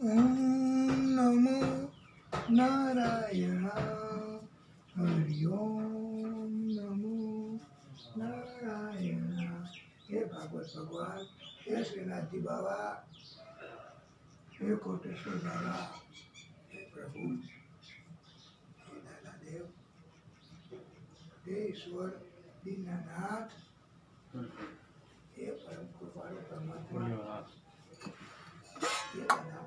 ओम नमो नारायण हरि ओम नमो नारायण। हे भागवत भगवान, हे श्रीनाथ जी बाबा, हे कोटेश्वर बाबा, हे प्रभु, हे दादा देव, हे ईश्वर दीनानाथ, हे परम कृपालु परमात्मा, हे दादा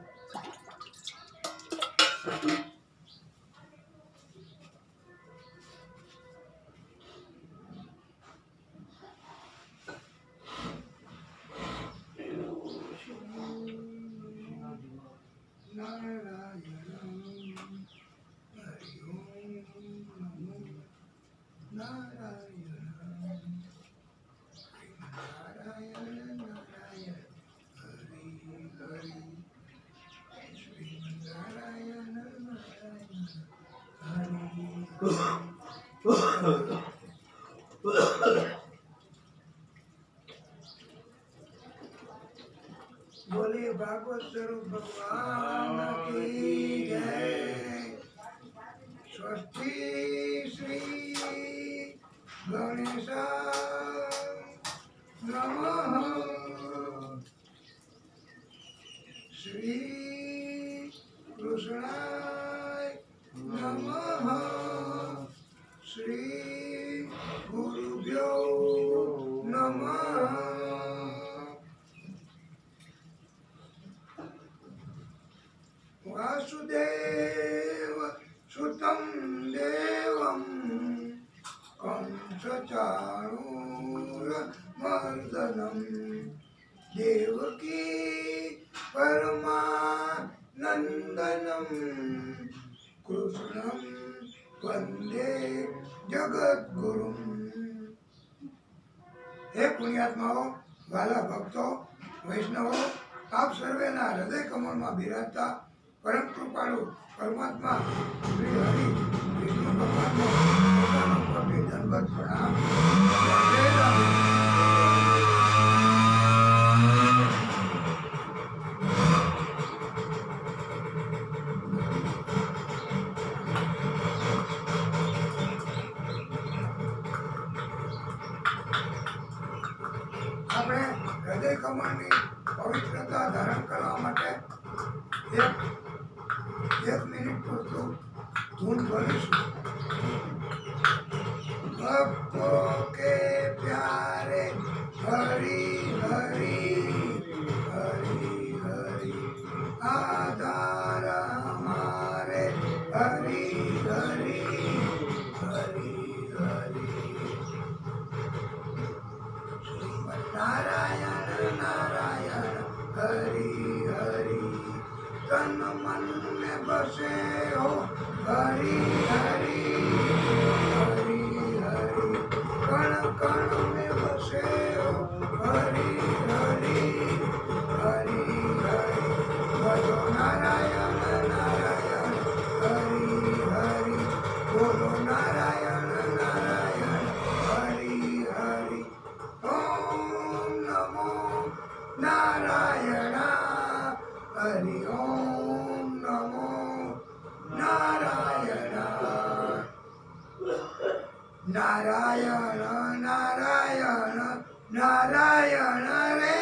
बोले भागवत स्वरूप भगवान की जय। स्वस्ति श्री गणेशाय नमः। श्री कृष्णाय नमः। श्री गुरुभ्यो नमः। वासुदेव सुतं देवं कंसचाणूरमर्दनं देवकी परमानन्दनं कृष्णं वन्दे जगद्गुरुं। हे पुण्यात्माओं, वाला भक्तों, वैष्णवों, आप सर्वेना हृदय कमल में बिराजता परम कृपालु परमात्मा श्री हरि विष्णु भगवान को दंडवत प्रणाम। जय राधे। આપણે હૃદય કમળની પવિત્રતા ધારણ કરવા માટે એક મિનિટ પૂરતું ધૂન ભરીશું। भक्तों के प्यारे हरि हरि हरि हरि आधार हमारे हरि हरि हरि हरि। नारायण नारायण हरि हरि तन मन में बसे हो हरि हरि हरि हरि कण कण में बसे हो हरि हरि हरि हरि। बोलो नारायण नारायण हरि हरि बोलो नारायण नारायण हरि हरि। ओम नमो नारायण हरि ओम नमो नारायण। नारायण नारायण नारायण रे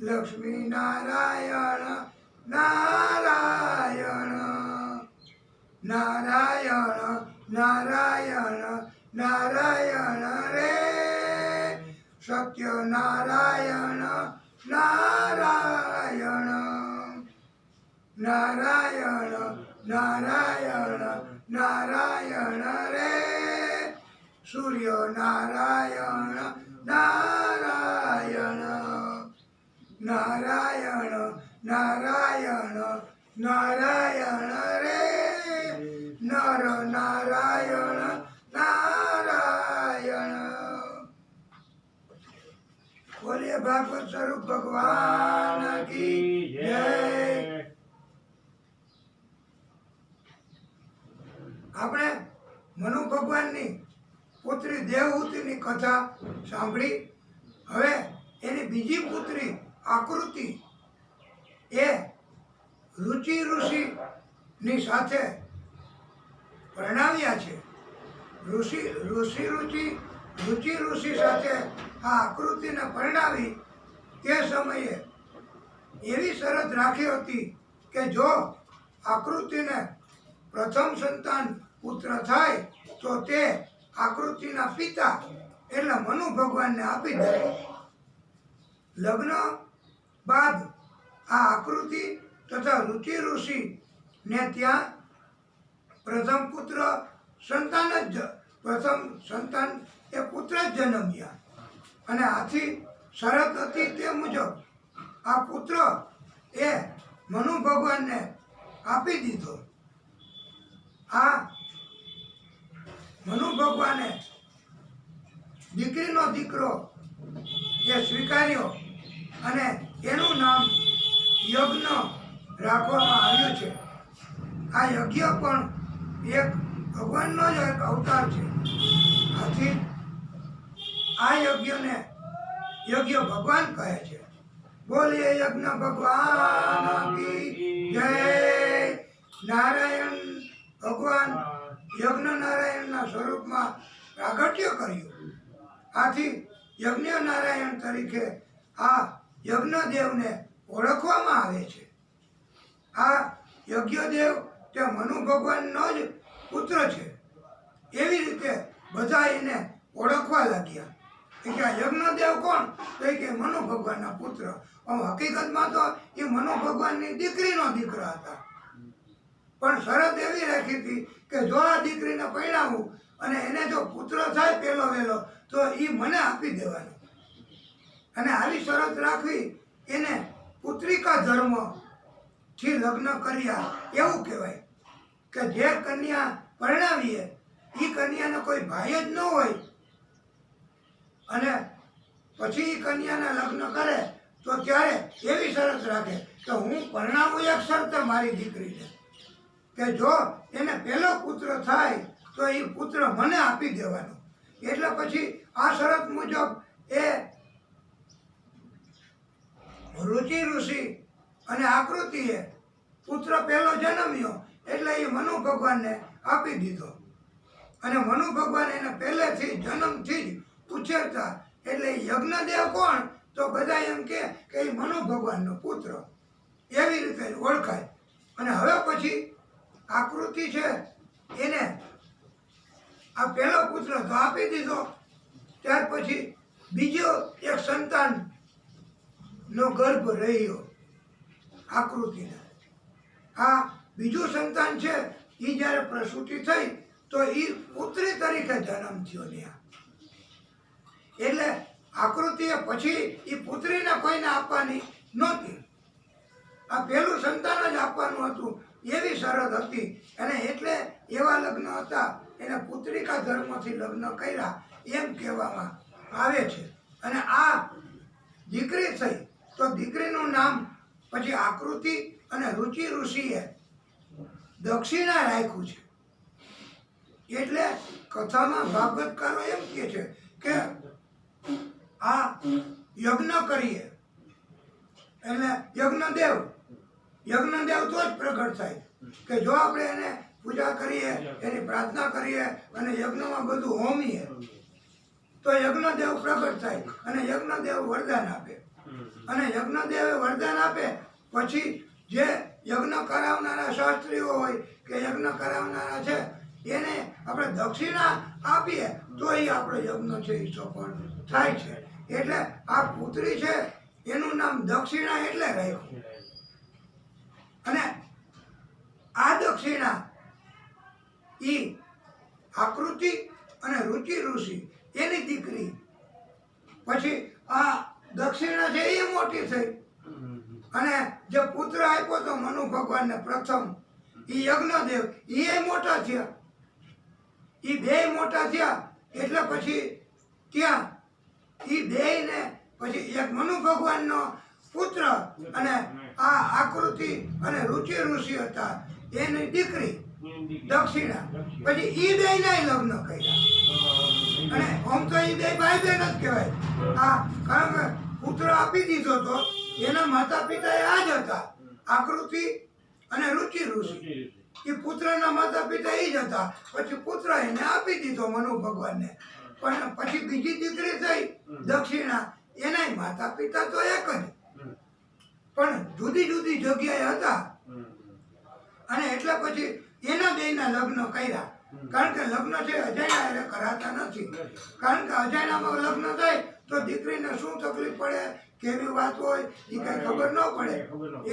लक्ष्मी नारायण नारायण नारायण नारायण नारायण रे सत्य नारायण नारायण नारायण नारायण नारायण रे सूर्य नारायण नारायण नारायण नारायण नारायण रे नर नारायण नारायण। बोलिए भागवत स्वरूप भगवान की जय। આપણે મનુ ભગવાનની પુત્રી દેવહૂતિની કથા સાંભળી। હવે એની બીજી પુત્રી આકૃતિ એ રુચિ ઋષિની સાથે પરણાવ્યા છે. રુચિ ઋષિ સાથે આ આકૃતિને પરણાવી તે સમયે એવી શરત રાખી હતી કે જો આકૃતિને પ્રથમ સંતાન પુત્ર થાય તો તે આકૃતિના પિતા એટલે મનુ ભગવાનને આપી દે. લગ્ન બાદ આ આકૃતિ તથા રુચિ ઋષિ ને ત્યાં પ્રથમ સંતાન એ પુત્ર જ જન્મ્યા અને આથી શરત હતી તે મુજબ આ પુત્ર એ મનુ ભગવાનને આપી દીધો. આ મનુ ભગવાને દીકરીનો દીકરો એ સ્વીકાર્યો અને એનું નામ યજ્ઞ રાખવામાં આવ્યું છે. આ યજ્ઞ પણ એક ભગવાનનો જ એક અવતાર છે. આથી આ યજ્ઞને યજ્ઞ ભગવાન કહે છે. બોલીએ યજ્ઞ ભગવાન કી જય. નારાયણ ભગવાન યજ્ઞ નારાયણના સ્વરૂપમાં પ્રાગટ્ય કર્યું. આથી યજ્ઞ નારાયણ તરીકે આ યજ્ઞદેવને ઓળખવામાં આવે છે. આ યજ્ઞદેવ તે મનુ ભગવાનનો જ પુત્ર છે. એવી રીતે બધા એને ઓળખવા લાગ્યા કે આ યજ્ઞદેવ કોણ? તો કે મનુ ભગવાનના પુત્ર. હકીકતમાં તો એ મનુ ભગવાનની દીકરીનો દીકરા હતા. પણ શરત એવી રાખી હતી કે જો આ દીકરીને પરણાવું અને એને જો પુત્ર થાય પેલો વહેલો તો એ મને આપી દેવાનો. અને આવી શરત રાખવી એને પુત્રિકા ધર્મથી લગ્ન કર્યા એવું કહેવાય. કે જે કન્યા પરણાવીએ એ કન્યાને કોઈ ભાઈ જ ન હોય અને પછી એ કન્યાના લગ્ન કરે તો ત્યારે એવી શરત રાખે કે હું પરણાવું એક શરતે મારી દીકરીને કે જો એને પહેલો પુત્ર થાય તો એ પુત્ર મને આપી દેવાનો. એટલે પછી આ શરત મુજબ એ રુચિ ઋષિ અને આકૃતિએ પુત્ર પહેલો જન્મ્યો એટલે એ મનુ ભગવાનને આપી દીધો. અને મનુ ભગવાન એને પહેલેથી જન્મથી જ ઉછેરતા એટલે યજ્ઞદેવ કોણ? તો બધા એમ કે એ મનુ ભગવાનનો પુત્ર એવી રીતે ઓળખાય. અને હવે પછી આકૃતિ છે એને આ પહેલો પુત્ર તો આપી દીધો. ત્યાર પછી બીજો એક સંતાનનો ગર્ભ રહ્યો આકૃતિને. આ બીજું સંતાન છે એ જ્યારે પ્રસૂતિ થઈ તો એ પુત્રી તરીકે જન્મ થયો ત્યાં. એટલે આકૃતિએ પછી એ પુત્રીને કોઈને આપવાની નહોતી. આ પહેલું સંતાન જ આપવાનું હતું એવી શરત હતી. અને એટલે એવા લગ્ન હતા એને પુત્રિકા ધર્મથી લગ્ન કર્યા એમ કહેવામાં આવે છે. અને આ દીકરી થઈ તો દીકરીનું નામ પછી આકૃતિ અને રુચિ ઋષિએ દક્ષિણા રાખ્યું છે. એટલે કથામાં ભાગવતકારો એમ કહે છે કે આ યજ્ઞ કરીએ એટલે યજ્ઞદેવ તો જ પ્રગટ થાય કે જો આપણે એને પૂજા કરીએ એની પ્રાર્થના કરીએ અને યજ્ઞમાં બધું હોમીએ તો યજ્ઞદેવ પ્રગટ થાય અને યજ્ઞદેવ વરદાન આપે. અને યજ્ઞદેવે વરદાન આપે પછી જે યજ્ઞ કરાવનારા શાસ્ત્રીઓ હોય કે યજ્ઞ કરાવનારા છે એને આપણે દક્ષિણા આપીએ તો એ આપણો યજ્ઞ છે એ સફળ થાય છે. એટલે આ પુત્રી છે એનું નામ દક્ષિણા એટલે રાખ્યું. અને આ દક્ષિણા એ આકૃતિ અને રુચિ ઋષિ એની દીકરી પછી આ દક્ષિણા છે એ મોટી થઈ અને જે પુત્ર આપ્યો તો મનુ ભગવાનને પ્રથમ એ યજ્ઞદેવ એ મોટા થયા. એ બે મોટા થયા એટલે પછી ત્યાં એ બેયને પછી એક મનુ ભગવાનનો પુત્ર અને આ આકૃતિ અને રુચિ ઋષિ હતા એની દીકરી દક્ષિણા પછી એ બેયના લગ્ન કર્યા. અને આમ તો એ બે ભાઈ બહેન જ કહેવાય. આ કારણ કે પુત્ર આપી દીધો તો એના માતા પિતા આ જ હતા આકૃતિ અને રુચિ ઋષિ. એ પુત્રના માતા પિતા એ જ હતા. પછી પુત્ર એને આપી દીધો મનુ ભગવાનને. પણ પછી બીજી દીકરી થઈ દક્ષિણા, એના માતા પિતા તો એક જ, પણ જુદી જુદી જગ્યાએ હતા. અને એટલે પછી એના બેયના લગ્ન કર્યા. કારણ કે લગ્ન છે અજાણ્યા એટલે કરાતા નથી. કારણ કે અજાણ્યામાં લગ્ન થાય તો દીકરીને શું તકલીફ પડે, કેવી વાત હોય એ કઈ ખબર ન પડે.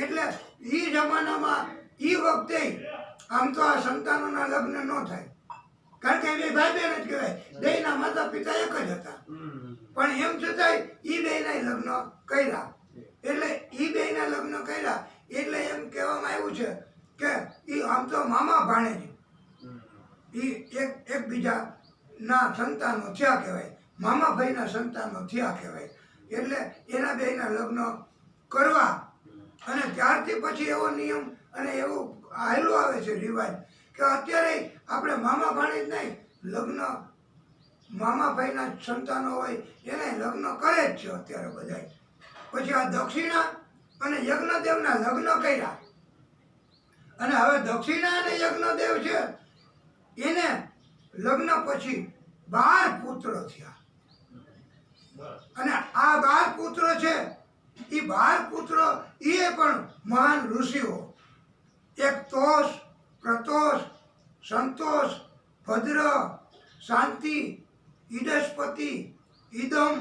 એટલે એ જમાનામાં એ વખતે આમ તો આ સંતાનોના લગ્ન ન થાય. કારણ કે એ ભાઈ બહેન જ કહેવાય, બેયના માતા પિતા એક જ હતા. પણ એમ છતાંય એ બેયના લગ્ન કર્યા. એટલે એ બેયના લગ્ન કર્યા એટલે એમ કહેવામાં આવ્યું છે કે એ આમ તો મામા ભાણેજ એ એકબીજાના સંતાનો થયા કહેવાય, મામા ભાઈના સંતાનો થયા કહેવાય. એટલે એના બેયના લગ્ન કરવા. અને ત્યારથી પછી એવો નિયમ અને એવું આવેલું આવે છે રિવાજ કે અત્યારે આપણે મામા ભાણેજ નહીં, લગ્ન મામા ભાઈના સંતાનો હોય એને લગ્ન કરે જ છે અત્યારે બધા. પછી આ દક્ષિણા અને યજ્ઞદેવના લગ્ન કર્યા. અને હવે દક્ષિણા અને યજ્ઞદેવ છે એને લગ્ન પછી 12 પુત્ર થયા. અને આ 12 પુત્ર છે એ 12 પુત્ર એ પણ મહાન ઋષિઓ. એક તોષ, પ્રતોષ, સંતોષ, ભદ્ર, શાંતિ, ઈડસ્પતિ, ઈદમ,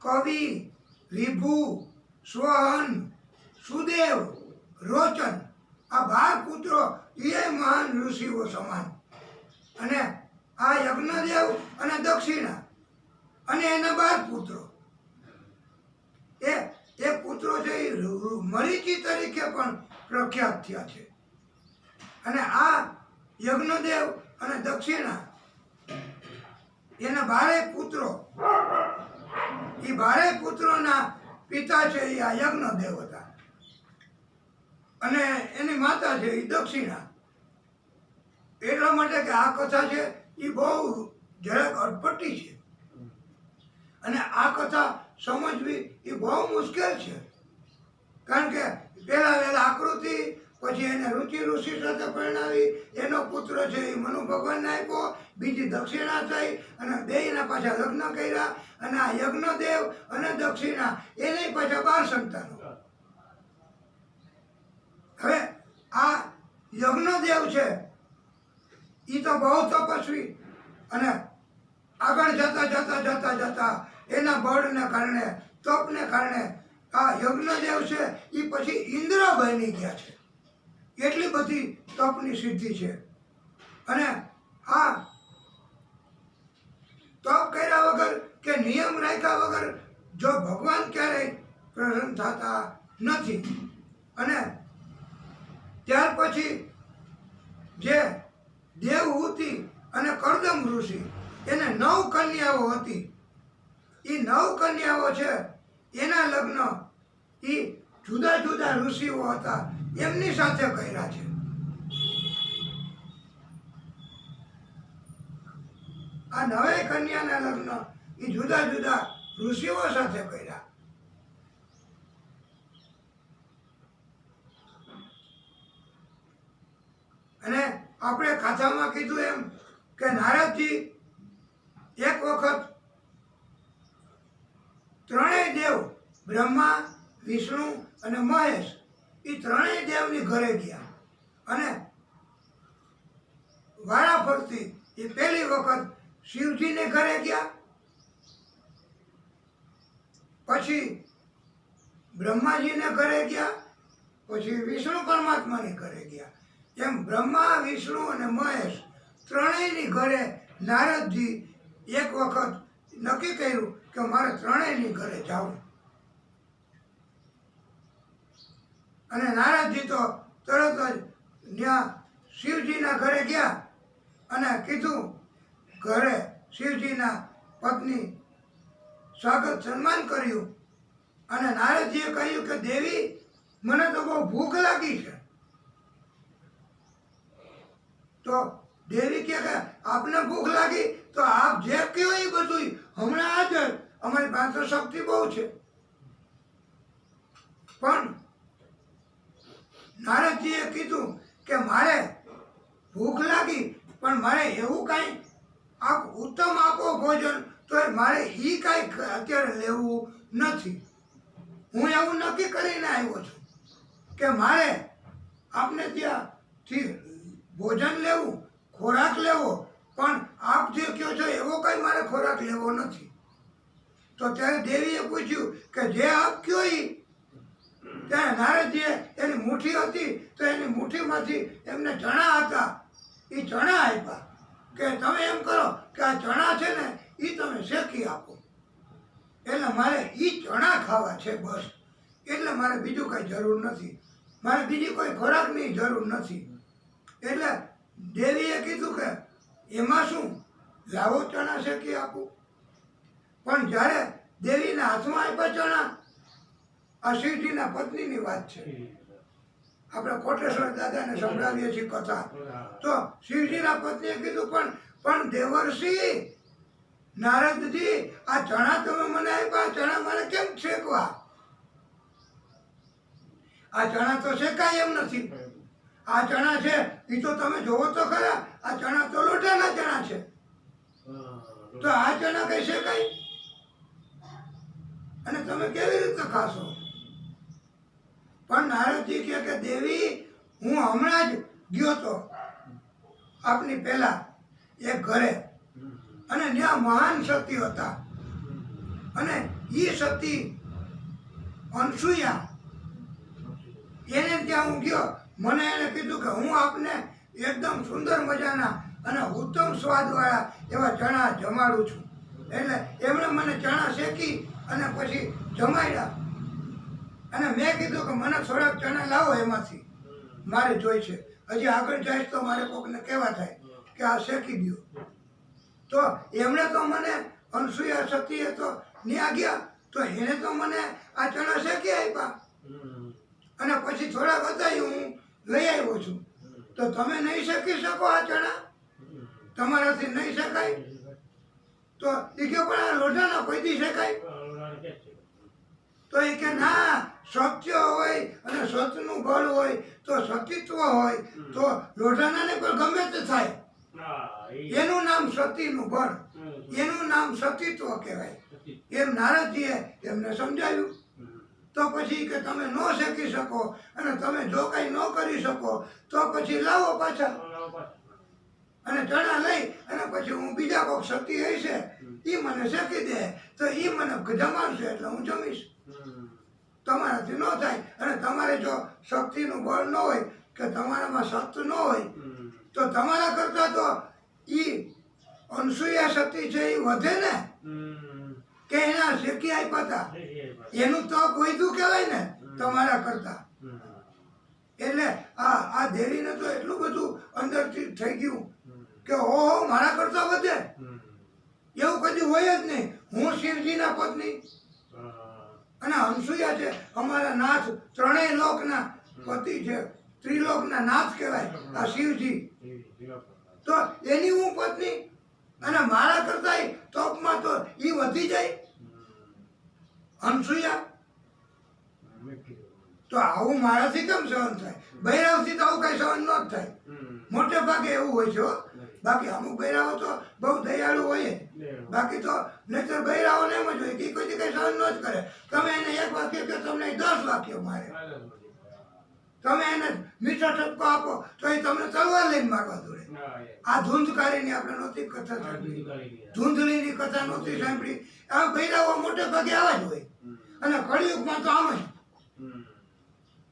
કવિ, વિભુ, સ્વહન, સુદેવ, રોચન. આ 12 પુત્રો એ મહાન ઋષિઓ સમાન. અને આ યજ્ઞદેવ અને દક્ષિણા અને એના 12 પુત્રો, એ પુત્રો છે એ મરીચી તરીકે પણ પ્રખ્યાત થયા છે. અને આ યજ્ઞદેવ અને દક્ષિણા એના 12 પુત્રો, એ 12 પુત્રોના પિતા છે એ આ યજ્ઞદેવ હતા અને એની માતા છે એ દક્ષિણા. એટલા માટે કે આ કથા છે એ બહુ જરાક અટપટી છે અને આ કથા સમજવી એ બહુ મુશ્કેલ છે. કારણ કે પહેલા વહેલા આકૃતિ, પછી એને રુચિ ઋષિ સાથે પરણાવી, એનો પુત્ર છે એ મનુ ભગવાનને આપ્યો, બીજી દક્ષિણા થઈ અને બેયના પાછા લગ્ન કર્યા. અને આ યજ્ઞદેવ અને દક્ષિણા એને પાછા 12 સંતાનો. હવે આ યજ્ઞદેવ છે એ તો બહુ તપસ્વી અને આગળ જતા એના બળને કારણે, તપને કારણે આ યજ્ઞદેવ છે એ પછી ઇન્દ્ર બની ગયા છે. એટલી બધી તપની સિદ્ધિ છે. અને આ તપ કર્યા વગર કે નિયમ રાખ્યા વગર જો ભગવાન ક્યારેય પ્રસન્ન થતા નથી. અને ત્યાર પછી જે દેવહૂતિ અને કરદમ ઋષિ એને 9 કન્યાઓ હતી. એ 9 કન્યાઓ છે એના લગ્ન એ જુદા જુદા ઋષિઓ હતા એમની સાથે કર્યા છે. આ 9 કન્યાના લગ્ન એ જુદા જુદા ઋષિઓ સાથે કર્યા. અને આપણે કથામાં કીધું એમ કે નારદજી એક વખત ત્રણેય દેવ બ્રહ્મા, વિષ્ણુ અને મહેશ એ ત્રણેય દેવની ઘરે ગયા. અને વારા ફરતી એ પહેલી વખત શિવજીને ઘરે ગયા, પછી બ્રહ્માજીને ઘરે ગયા, પછી વિષ્ણુ પરમાત્માને ઘરે ગયા. એમ બ્રહ્મા, વિષ્ણુ અને મહેશ ત્રણેયની ઘરે નારદજી એક વખત નક્કી કર્યું કે મારે ત્રણેયની ઘરે જવું. અને નારદજી તો તરત જ ત્યાં શિવજીના ઘરે ગયા અને કીધું, ઘરે શિવજીના પત્ની સ્વાગત સન્માન કર્યું. અને નારદજીએ કહ્યું કે દેવી, મને તો બહુ ભૂખ લાગી છે. તો દેવી કહે કે આપને ભૂખ લાગી તો આપ જે કહો એ બધું હમણાં હાજર, અમારી પાસે શક્તિ બહુ છે. પણ નારદજી નારદજીએ કીધું કે મારે ભૂખ લાગી પણ મારે એવું કાંઈ આપ ઉત્તમ આપો ભોજન તો મારે એ કાંઈ અત્યારે લેવું નથી. હું એવું નક્કી કરીને આવ્યો છું કે મારે આપને ત્યાંથી ભોજન લેવું, ખોરાક લેવો, પણ આપ જે કહો છો એવો કંઈ મારે ખોરાક લેવો નથી. તો ત્યારે દેવીએ પૂછ્યું કે જે આપ કહો એ. ત્યારે નારદજીએ એની મુઠ્ઠી હતી તો એની મુઠ્ઠીમાંથી એમને ચણા હતા, એ ચણા આપ્યા કે તમે એમ કરો કે આ ચણા છે ને એ તમે શેકી આપો. એટલે મારે એ ચણા ખાવા છે બસ, એટલે મારે બીજું કંઈ જરૂર નથી, મારે બીજી કોઈ ખોરાકની જરૂર નથી. એટલે દેવીએ કીધું કે એમાં શું, લાવો ચણા શેકી આપું. પણ જ્યારે દેવીના હાથમાં આપ્યા ચણા, આ શિવજીના પત્નીની વાત છે, આપણે કોટેશ્વર દાદાને સંભળાવીએ છીએ કથા. તો શિવજીના પત્નીએ કીધું પણ દેવર્ષિ નારદજી, આ ચણા તમે મને આપ્યા, ચણા મારે કેમ શેકવા? આ ચણા તો શેકાય એમ નથી. આ ચણા છે એ તો તમે જોવો તો ખરા, આ ચણા તો લોટાના ચણા છે, તો આ ચણા કઈ શેકાય? અને તમે કેવી રીતે ખાશો? પણ નારદજી કહે કે દેવી, હું હમણાં જ ગયો તો આપની પહેલા એક ઘરે, અને ત્યાં મહાન સતી હતા, અને એ સતી અનસુયા, એને ત્યાં હું ગયો. મને એને કીધું કે હું આપને એકદમ સુંદર મજાના અને ઉત્તમ સ્વાદવાળા એવા ચણા જમાડું છું. એટલે એમણે મને ચણા શેકી અને પછી જમાડ્યા. અને મેં કીધું કે મને થોડાક ચણા લાવો, એમાંથી મારે જોઈ છે. હજી આગળ જાય તો મારે કોકને કહેવા થાય કે આ શેકી દો. તો એમણે તો મને, અનસુયા સતીએ તો ન્યા ગયા, તો એને તો મને આ ચણા શેકી આપ્યા, અને પછી થોડાક હતા હું લઈ આવ્યો છું. તો તમે નહીં શેકી શકો આ ચણા? તમારાથી નહીં શકાય? તો એ કે પણ આ લોઢાના કોઈથી શકાય? તો એ કે ના, સત્ય હોય અને સતનું બળ હોય તો સતીત્વ હોય તો લોઢાનાને પણ ગમે તે થાય. એનું નામ સતીનું બળ, એનું નામ સતીત્વ કહેવાય. એમ નારદજીએ એમને સમજાવ્યું. તો પછી કે તમે ન શેકી શકો અને તમે જો કંઈ ન કરી શકો તો પછી લાવો પાછા. અને ચણા લઈ અને પછી હું બીજા કોઈક સતી હશે એ મને શેકી દે તો એ મને જમાડશે એટલે હું જમીશ. તમારાથી ન થાય. અને તમારે જો શક્તિનું બળ ન હોય કે તમારામાં સત્ય ન હોય તો તમારા કરતા તો એ અનસુયા સતી છે એ વધે ને, કે એના શેકી આપ્યા હતા એનું તો કોઈતું કહેવાય ને તમારા કરતા. એટલે આ દેવીને તો એટલું બધું અંદરથી થઈ ગયું કે ઓહો, મારા કરતા વધે, એવું કદી હોય જ નહીં. હું શિવજીના પત્ની અને અનસુયા છે અમારા નાથ, ત્રણેય લોકના પતિ છે, ત્રિલોકના નાથ કહેવાય આ શિવજી. તો એની હું પત્ની, અને મારા કરતા તપમાં તો એ વધી જાય અનસુયા. તો આવું મારાથી કેમ સહન થાય? બૈરાવથી તો આવું કઈ સહન ન જ થાય. મોટે ભાગે એવું હોય છે. બાકી અમુક બૈરાવો તો બહુ દયાળુ હોય, બાકી તો નહીતર બૈરાઓને એમ જ હોય કે કોઈ કઈ સહન ન જ કરે. તમે એને એક વાક્ય કે તમને 10 વાક્ય મારે. તમે એને મીઠો ઠપકો આપો તો એ તમને તલવાર લઈને મારવા દોડે. આ ધૂંધકારીની આપણે નહોતી કથા સાંભળી, ધૂંધળીની કથા નહોતી સાંભળી. આ બૈરાઓ મોટે ભાગે આવા જ હોય, અને કળિયુગમાં તો આમ જ.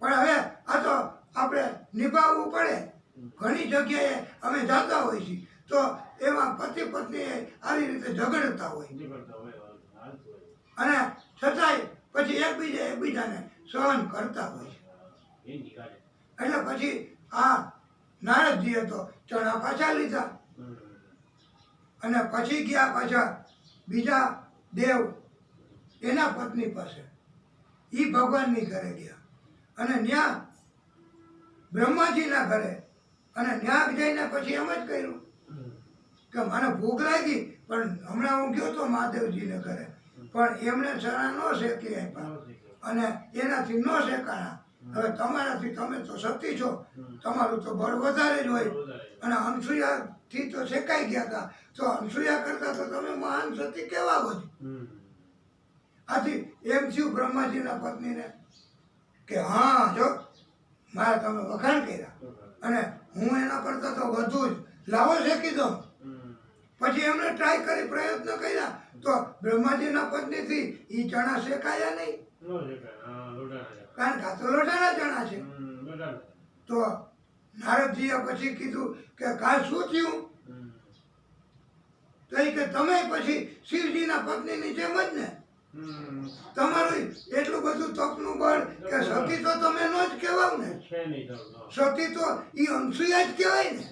પણ હવે આ તો આપણે નિભાવવું પડે. ઘણી જગ્યાએ અમે જતા હોય છીએ તો એમાં પતિ પત્ની આવી રીતે ઝઘડતા હોય, અને છતાંય પછી એકબીજાને સહન કરતા હોય છે. એટલે પછી આ નારદજીએ તો ચણા પાછા લીધા, અને પછી ગયા પાછા બીજા દેવ એના પત્ની પાસે, એ ભગવાનની ઘરે ગયા, અને ત્યાં બ્રહ્માજીના ઘરે, અને ત્યાં જઈને પછી એમ જ કર્યું કે મને ભૂખ લાગી, પણ હમણાં હું ગયો તો મહાદેવજીને ઘરે, પણ એમણે ચણા ન શેકી આપ્યા અને એનાથી ન શેકાણા. હવે તમારાથી તમે તો સતી છો, તમારું તો બળ વધારે જ હોય. અને અનસૂયાથી તો શેકાઈ ગયા હતા, તો અનસૂયા કરતા તો તમે મહાન સતી કેવા હો છો. આથી એમ થયું બ્રહ્માજીના પત્નીને કે હા જો મારા તમે વખાણ કર્યા અને હું એના કરતા તો વધુ જ લાવો શેકી દઉં. પછી એમણે ટ્રાય કરી, પ્રયત્ન કર્યા, તો બ્રહ્માજીના પત્નીથી એ ચણા શેકાયા નહીં, કારણ કે આ તો લોટાના ચણા છે. તો નારદજીએ પછી કીધું કે કાલ શું થયું? તો એ કે તમે પછી શિવજીના પત્નીની જેમ જ ને, તમારું એટલું બધું તપનું બળ કે સતી તો તમે નો જ કહેવાવ ને, સતી તો એ અનસૂયા જ કહેવાય ને.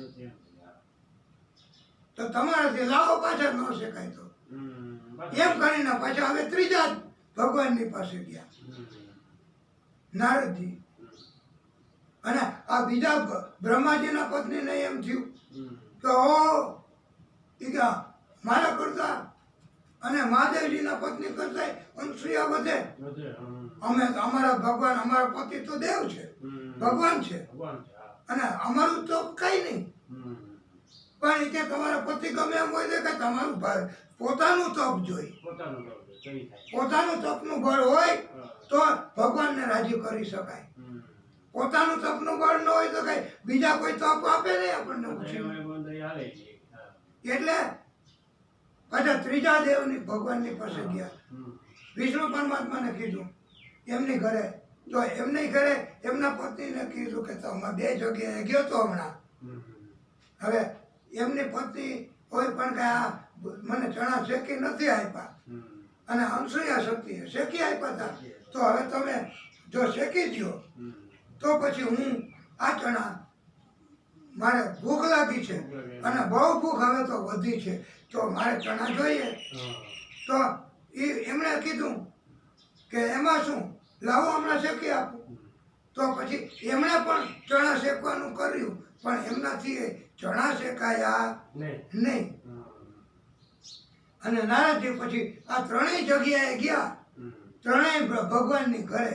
તો તમારાથી લાવો પાછા ન શેકાય તો એમ કરીને પાછા હવે ત્રીજા ભગવાનની પાસે ગયા નારદજી. અને આ બીજા બ્રહ્માજીના પત્નીને એમ થયું કે ઓ મારા કરતા અને મહાદેવજીના પત્ની કરતા અનસૂયા વધે. અમારા ભગવાન, અમારા પતિ તો દેવ છે, ભગવાન છે, અને અમારું તો કઈ નહીં. પણ એ કે તમારા પતિ ગમે એમ હોય કે તમારું પોતાનું તપ જોઈ, પોતાનું તપનું બળ હોય તો ભગવાનને રાજી કરી શકાય. પોતાનું તપનું બળ ન હોય તો કઈ બીજા કોઈ તપ આપે નહીં આપણને. એટલે પાછા ત્રીજા દેવની ભગવાનની પાસે ગયા. વિષ્ણુ પરમાત્માને કીધું એમની ઘરે, તો એમની ઘરે એમના પત્નીને કીધું કે તમે બે જગ્યાએ ગયો તો હમણાં. હવે એમની પત્ની હોય પણ કે આ મને ચણા શેકી નથી આપ્યા, અને અનસૂયા શક્તિએ શેકી આપ્યા હતા, તો હવે તમે જો શેકી દો તો પછી હું આ ચણા, મારે ભૂખ લાગી છે અને બહુ ભૂખ હવે તો વધી છે, તો મારે ચણા જોઈએ. તો એમણે કીધું કે એમાં શું, લાવો હમણાં શેકી આપું. તો પછી એમણે પણ ચણા શેકવાનું કર્યું, પણ એમનાથી ચણા શેકાયા નહીં. અને નારદજી પછી આ ત્રણેય જગ્યાએ ગયા, ત્રણેય ભગવાનની ઘરે,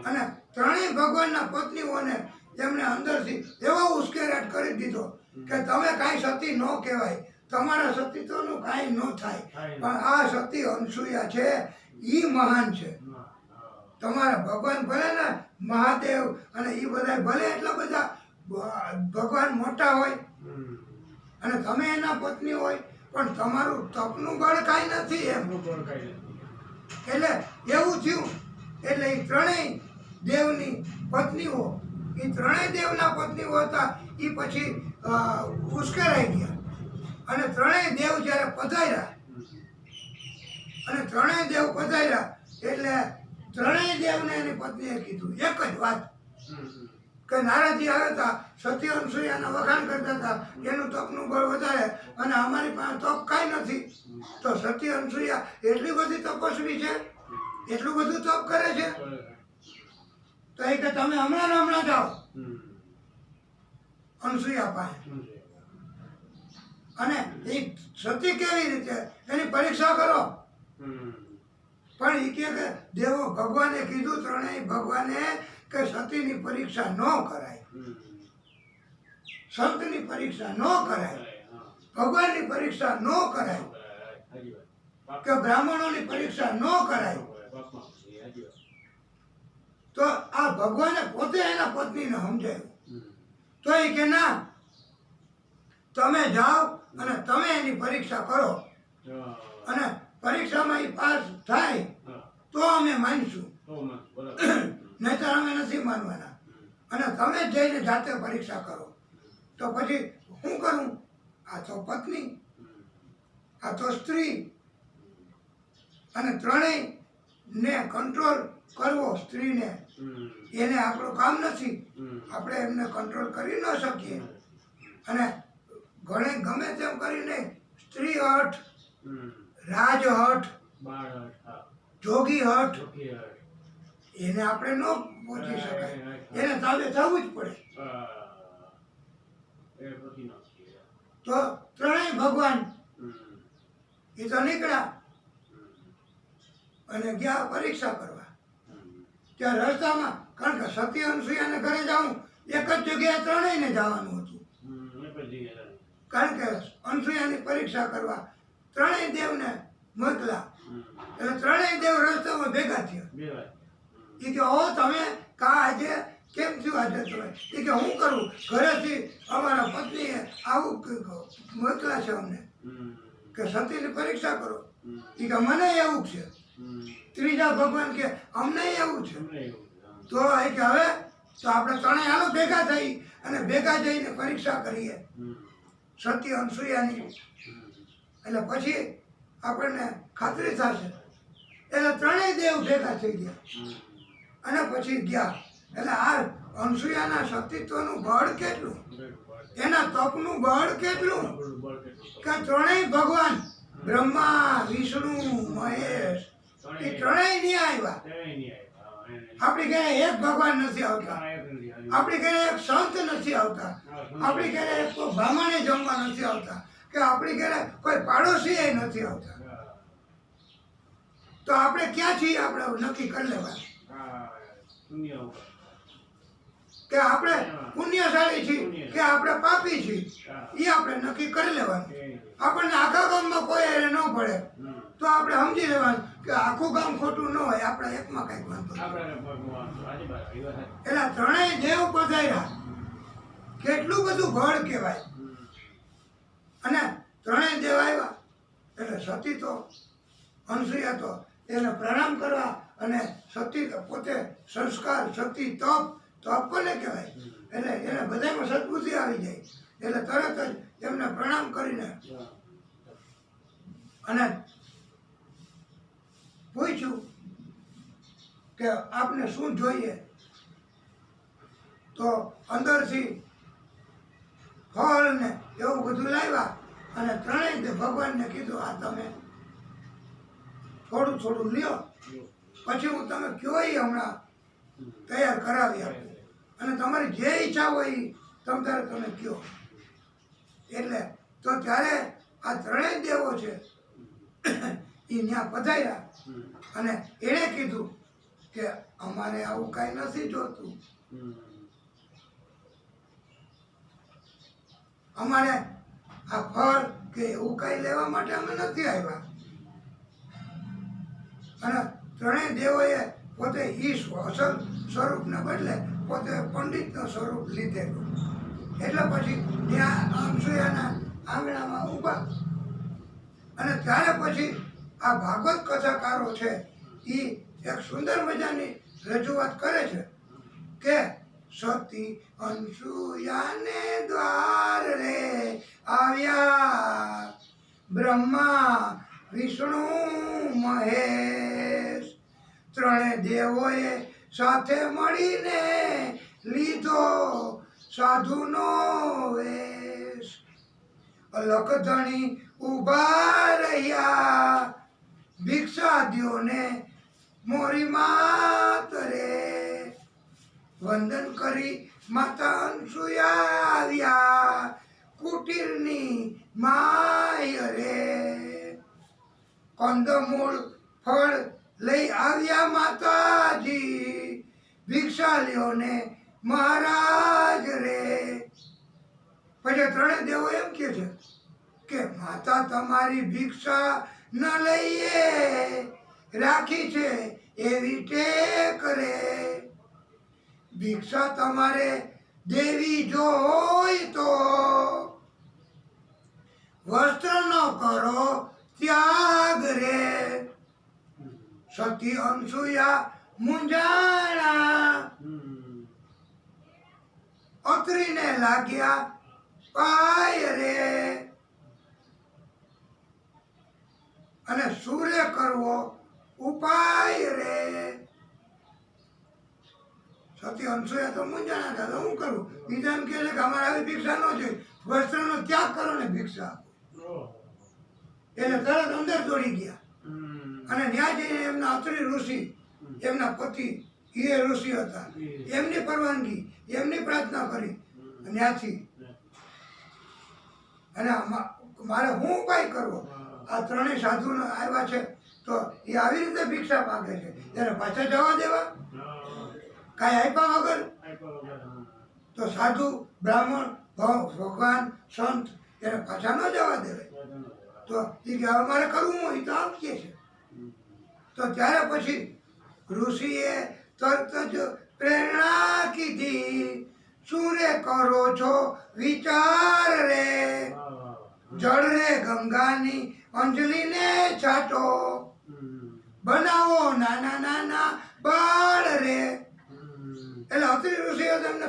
અને ત્રણેય ભગવાનના પત્નીઓને એમને અંદરથી એવો ઉશ્કેરાટ કરી દીધો કે તમે કાંઈ સતી ન કહેવાય, તમારા સતીત્વનું કાંઈ ન થાય, પણ આ સતી અનસૂયા છે એ મહાન છે. તમારા ભગવાન ભલે ને મહાદેવ અને એ બધા ભલે એટલા બધા ભગવાન મોટા હોય અને તમે એના પત્ની હોય, પણ તમારું તપનું બળ કાંઈ નથી એમ. એટલે એવું થયું. એટલે એ ત્રણેય દેવની પત્નીઓ, એ ત્રણેય દેવના પત્નીઓ હતા, એ પછી ઉશ્કેરાઈ ગયા. અને ત્રણેય દેવ જ્યારે પધાર્યા, અને ત્રણેય દેવ પધાર્યા એટલે ત્રણેય દેવને એની પત્નીએ કીધું એક જ વાત કે નારદજી આવ્યા હતા, સતી અનસૂયાના વખાણ કરતા હતા, એનું તપનું બળ વધારે અને અમારી પાસે તપ કાંઈ નથી. તો સતી અનસૂયા એટલી બધી તપસ્વી છે, એટલું બધું તપ કરે છે. તો એ કે તમે હમણાં ને હમણાં જાઓ અનસૂયા પાસે, અને એ સતી કેવી રીતે એની પરીક્ષા કરો. પણ એ કે દેવો ભગવાને કીધું, ત્રણેય ભગવાને કે સતીની પરીક્ષા ન કરાય, સંતની પરીક્ષા ન કરાય, ભગવાનની પરીક્ષા ન કરાય, કે બ્રાહ્મણોની પરીક્ષા ન કરાય. તો આ ભગવાને પોતે એના પત્નીને સમજાયું. તો એ કે ના, તમે જાઓ અને તમે એની પરીક્ષા કરો, અને પરીક્ષામાં એ પાસ થાય તો અમે માનીશું, નહીતર અમે નથી માનવાના. અને તમે જઈને જાતે પરીક્ષા કરો. તો પછી શું કરું? આ તો પત્ની, આ તો સ્ત્રી, અને ત્રણેય ને કંટ્રોલ કરવો સ્ત્રીને, એને આપણું કામ નથી, આપણે એમને કંટ્રોલ કરી ન શકીએ. અને ગમે તેમ કરીને સ્ત્રી હઠ, રાજ હઠ, જોગી હઠ, એને આપણે ન પહોંચી શકાય, એને તાબે થવું જ પડે. તો ત્રણેય ભગવાન એ તો નીકળ્યા અને ગયા પરીક્ષા કરવા. ત્યાં રસ્તામાં કારણ કે સતી અનસુયાને ઘરે જાઉં એક જ જગ્યાએ ત્રણેયને જવાનું હતું. કારણ કે અનસુયાની પરીક્ષા કરવા ત્રણેય દેવને મોકલા. એટલે ત્રણેય દેવ રસ્તામાં ભેગા થયા. એ કે હો તમે આજે કેમ થયું આજે તમે? એ કે હું કરું, ઘરેથી અમારા પત્નીએ આવું મોકલા છે અમને કે સતીની પરીક્ષા કરો. એ કે મને એવું છે. ત્રીજા ભગવાન કે અમને એવું છે. તો એ કે હવે તો આપણે ત્રણેય હાલો ભેગા થઈ અને ભેગા જઈને પરીક્ષા કરીએ સતી અનસુયાની. એટલે પછી આપણને ખાતરી થશે. એટલે ત્રણેય દેવ ભેગા થઈ ગયા અને પછી ગયા. એટલે આ અનસુયાના સતીત્વનું બળ કેટલું, એના તપનું બળ કેટલું કે ત્રણેય ભગવાન બ્રહ્મા વિષ્ણુ મહેશ એ ત્રણેય નહીં આવ્યા. આપણી ઘરે એક ભગવાન નથી આવતા, આપણી ઘરે એક સંત નથી આવતા, આપણી ઘરે એક બ્રાહ્મણે જમવા નથી આવતા, કે આપણી ઘરે કોઈ પાડોશી નથી આવતા. તો આપણે ક્યાં છીએ આપણે નક્કી કરી લેવાનું કે આપણે પુણ્યશાળી છીએ કે આપણે પાપી છીએ. એ આપણે નક્કી કરી લેવાનું. આપણને આખા ગામમાં કોઈ એને ન પડે તો આપણે સમજી લેવાનું કે આખું ગામ ખોટું ન હોય, આપણે એકમાં કંઈક વાંધો. એટલે ત્રણેય દેવ પધાર્યા, કેટલું બધું બળ કહેવાય. અને ત્રણેય દેવ આવ્યા એટલે સતી તો અનસુયા તો એને પ્રણામ કરવા અને સતી પોતે સંસ્કાર સતી તપ કોને કહેવાય? એટલે એને બધામાં સદબુદ્ધિ આવી જાય. એટલે તરત જ એમને પ્રણામ કરીને અને પૂછ્યું કે આપને શું જોઈએ? તો અંદરથી ફળ ને એવું બધું લાવ્યા અને ત્રણેય ભગવાનને કીધું આ તમે થોડું થોડું લ્યો, પછી હું તમે કયો એ હમણાં તૈયાર કરાવી આપું અને તમારી જે ઈચ્છા હોય એ તારે તમે કયો. એટલે તો ત્યારે આ ત્રણેય દેવો છે એ ત્યાં પધાર્યા અને એણે કીધું કે અમારે આવું કાંઈ નથી જોતું, અમારે આ ફળ કે એવું કાંઈ લેવા માટે અમે નથી આવ્યા. અને ત્રણેય દેવોએ પોતે અસલ સ્વરૂપને બદલે પોતે પંડિતનું સ્વરૂપ લીધેલું. એટલે પછી ત્યાં અનસુયાના આંગણામાં ઊભા. અને ત્યારે પછી આ ભાગવત કથાકારો છે એ એક સુંદર મજાની રજૂઆત કરે છે કે સતી અનસુયાને દ્વાર રે આવ્યા બ્રહ્મા વિષ્ણુ મહેશ, ત્રણે દેવોએ સાથે મળીને લીધો સાધુનો વેશ. અલખધણી ઊભા રહ્યા ભિક્ષા દ્યોને મોરી માત રે, વંદન કરી માતા અનસુયા આવ્યા કુટીરની માય રે. કંદમૂળ ફળ લઈ આવ્યા માતાજી ભિક્ષા લ્યો ને મહારાજ રે. પછી ત્રણેય દેવો એમ કહે છે કે માતા તમારી ભિક્ષા ન લઈએ રાખી છે એવી ટેક રે. ભિક્ષા તમારે દેવી જો હોય તો વસ્ત્ર ન કરો ત્યાગ રે. સતી અનસુયા મુંજાણા અત્રીને લાગ્યા પાય રે. અને સૂર્ય કરવો ઉપાય રે. સતી અનસુયા તો મુંજાણા હતા, તો હું કરું? બીજા એમ કહે છે કે અમારે આવી ભિક્ષા ન જોઈએ, વસ્ત્રનો ત્યાગ કરો ને ભિક્ષા. એટલે તરત અંદર દોડી ગયા અને ત્યાં જઈને એમના અત્રી ઋષિ, એમના પતિ એ ઋષિ હતા, એમની પરવાનગી એમની પ્રાર્થના કરી ત્યાંથી. અને મારે હું ઉપાય કરવો? આ ત્રણેય સાધુ આવ્યા છે તો એ આવી રીતે ભિક્ષા માગે છે, ત્યારે પાછા જવા દેવા? કાંઈ આપ્યા વગર તો સાધુ બ્રાહ્મણ ભગવાન સંત એને પાછા ન જવા દેવાય. તો એ કે હવે મારે કરવું હોય તો આપીએ છે. તો ત્યારે પછી ઋષિએ તરત જ પ્રેરણા કીધી, શું રે કરો છો વિચાર રે, જળ રે ગંગાની અંજલિને છાંટો, બનાવો નાના નાના બાળ રે. એટલે અત્રિ ઋષિએ તેમને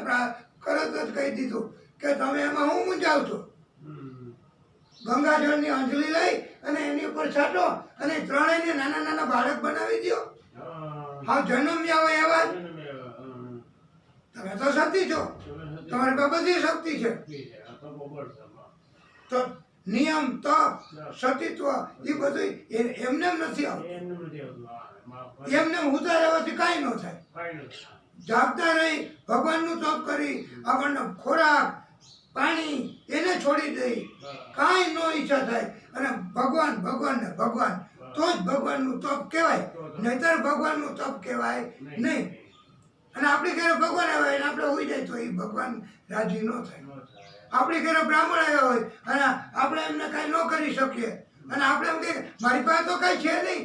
તરત જ કહી દીધું કે તમે એમાં હું મૂંઝાવ છો, ગંગાજળની અંજલિ લઈ અને એની ઉપર છાંટો અને ત્રણેયને નાના નાના બાળક બનાવી દો. હા, જન્મ્યા હોય એવા જ. તમે તો સતી છો, તમારી પાસે બધી શક્તિ છે. તો નિયમ તપ સતીત્વ એ બધું એમને નથી આવતું. એમને ઉતા રહેવાથી કાંઈ ન થાય. જાગતા રહી ભગવાનનું તપ કરી આપણને ખોરાક પાણી એને છોડી દઈ, કાંઈ નો ઈચ્છા થાય અને ભગવાન ભગવાન ને ભગવાન, તો જ ભગવાનનું તપ કહેવાય, નહીતર ભગવાનનું તપ કહેવાય નહીં. અને આપણી ઘરે ભગવાન આવ્યા હોય આપણે હોઈ જાય તો એ ભગવાન રાજી ન થાય. આપણી ઘરે બ્રાહ્મણ આવ્યા હોય અને આપણે એમને કાંઈ ન કરી શકીએ અને આપણે એમ કે મારી પાસે તો કાંઈ છે નહીં,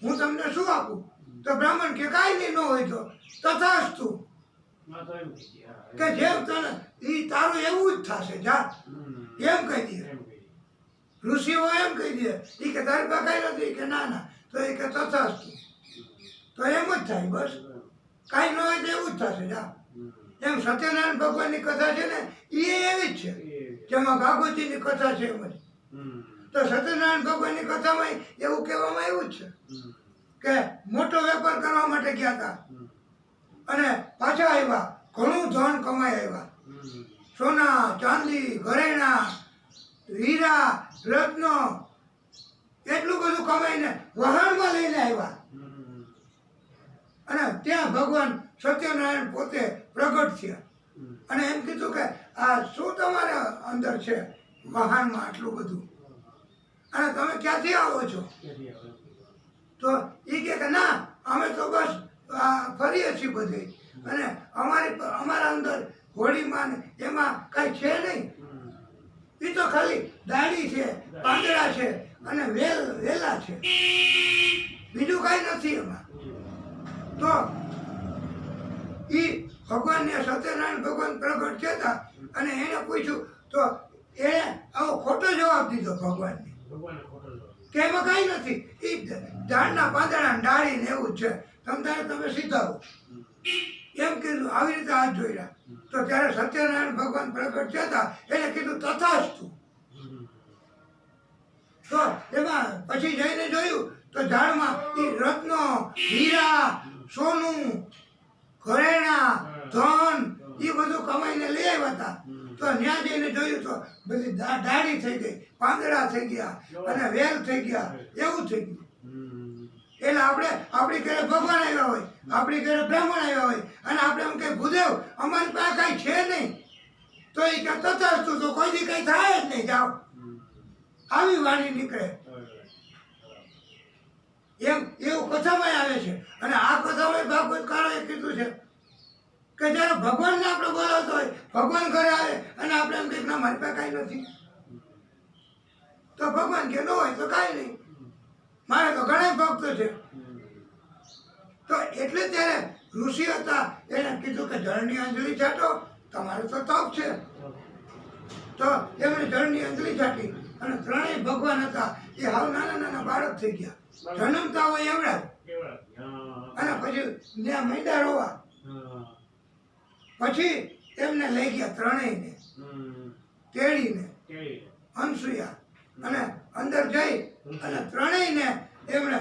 હું તમને શું આપું? તો બ્રાહ્મણ કે કાંઈ નહીં, ન હોય તો તથાસ્તુ, કે જેમ તને એ તારું એવું જ થશે, જા એમ કહી દે. ઋષિઓ એમ કહી દે એ કે તારી પાસે કાંઈ નથી, કે ના ના, તો એ કે તથાસ્તુ, તો એમ જ થાય. બસ કાંઈ ન હોય તો એવું જ થશે, જા. એમ સત્યનારાયણ ભગવાનની કથા છે ને એ એવી જ છે, જેમાં ભાગવતીની કથા છે એમ જ. તો સત્યનારાયણ ભગવાનની કથામાં એવું કહેવામાં આવ્યું જ છે કે મોટો વેપાર કરવા માટે ગયા હતા અને પાછા આવ્યા, ઘણું ધન કમાઈ આવ્યા, સોના ચાંદી ઘરેણા હીરા રત્નો એટલું બધું કમાઈને વહાણમાં લઈને આવ્યા. અને ત્યાં ભગવાન સત્યનારાયણ પોતે પ્રગટ થયા અને એમ કીધું કે આ શું તમારા અંદર છે વહાણમાં આટલું બધું, અને તમે ક્યાંથી આવો છો? તો એ કે ના, અમે તો બસ ફરીએ છીએ બધે, અને અમારા અંદર હોળીમાં એમાં કાંઈ છે નહીં, એ તો ખાલી દાઢી છે, પાંદડા છે અને વેલા છે, બીજું કાંઈ નથી એમાં. તો એ ભગવાનને સત્યનારાયણ ભગવાન પ્રગટ થયા અને એને પૂછ્યું તો એણે આવો ખોટો જવાબ દીધો ભગવાનને કે એમાં કાંઈ નથી, એ ઝાડના પાંદડા ડાળી ને એવું જ છે, તમે સીધા હો એમ કીધું. આવી રીતે હાથ જોયા તો ત્યારે સત્યનારાયણ ભગવાન પ્રગટ થયા એને કીધું તથાસ્તુ. તો એમાં પછી જઈને જોયું તો ઝાડમાં એ રત્નો હીરા સોનું ઘરેણા ધન એ બધું કમાઈને લઈ આવ્યા હતા. તો ત્યાં જઈને જોયું તો બધી દાઢી થઈ ગઈ, પાંદડા થઈ ગયા અને વેલ થઈ ગયા, એવું થઈ ગયું. એટલે આપણી ઘરે ભગવાન આવ્યા હોય, આપણી ઘરે બ્રાહ્મણ આવ્યા હોય અને આપણે એમ કે ભૂદેવ અમારી પાસે કાંઈ છે નહીં, તો એ કે તથાસ્તુ, તો કોઈ દી કંઈ થાય જ નહીં, જાઓ. આવી વાણી નીકળે એમ એવું કથામાં આવે છે. અને આ કથામાં ભાગવતકારોએ કીધું છે કે જ્યારે ભગવાનને આપણે બોલાવતો હોય, ભગવાન ઘરે આવે અને આપણે એમ કે ના મારી પાસે કાંઈ નથી, તો ભગવાન કે ન હોય તો કાંઈ નહીં, મારે તો ઘણા ભક્તો છે. તો એટલે ત્યારે ઋષિ હતા એને કીધું કે જળની અંજલિ છાંટો, તમારું તો તપ છે. તો એમણે જળની અંજલિ છાંટી અને ત્રણેય ભગવાન હતા એ હાવ નાના નાના બાળક થઈ ગયા, જન્મતા હોય એવડા જ. અને પછી ત્યાં મૈડા રોવા, પછી એમને લઈ ગયા ત્રણેયને તેડીને અનસુયા, અને અંદર જઈ અને ત્રણેયને એમણે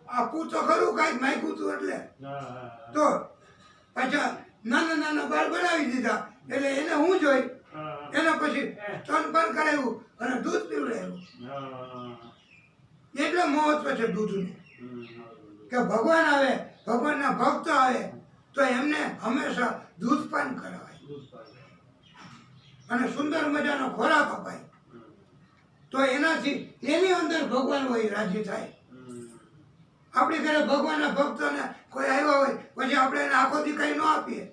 આપવું તો ખરું કાંઈક માગ્યું હતું એટલે, તો પાછા નાના નાના બાળ બનાવી દીધા. એટલે એને હું જોઈ એના પછી સ્તનપાન કરાવ્યું અને દૂધ પીવડાવ્યું. એટલે મહત્વ છે દૂધનું, કે ભગવાન આવે, ભગવાનના ભક્ત આવે તો એમને હંમેશા દૂધપાન કરાવાય અને સુંદર મજાનો ખોરાક અપાય, તો એનાથી એની અંદર ભગવાન હોય રાજી થાય. આપણી ઘરે ભગવાનના ભક્તોને કોઈ આવ્યા હોય પછી આપણે એને આખો દી કંઈ ન આપીએ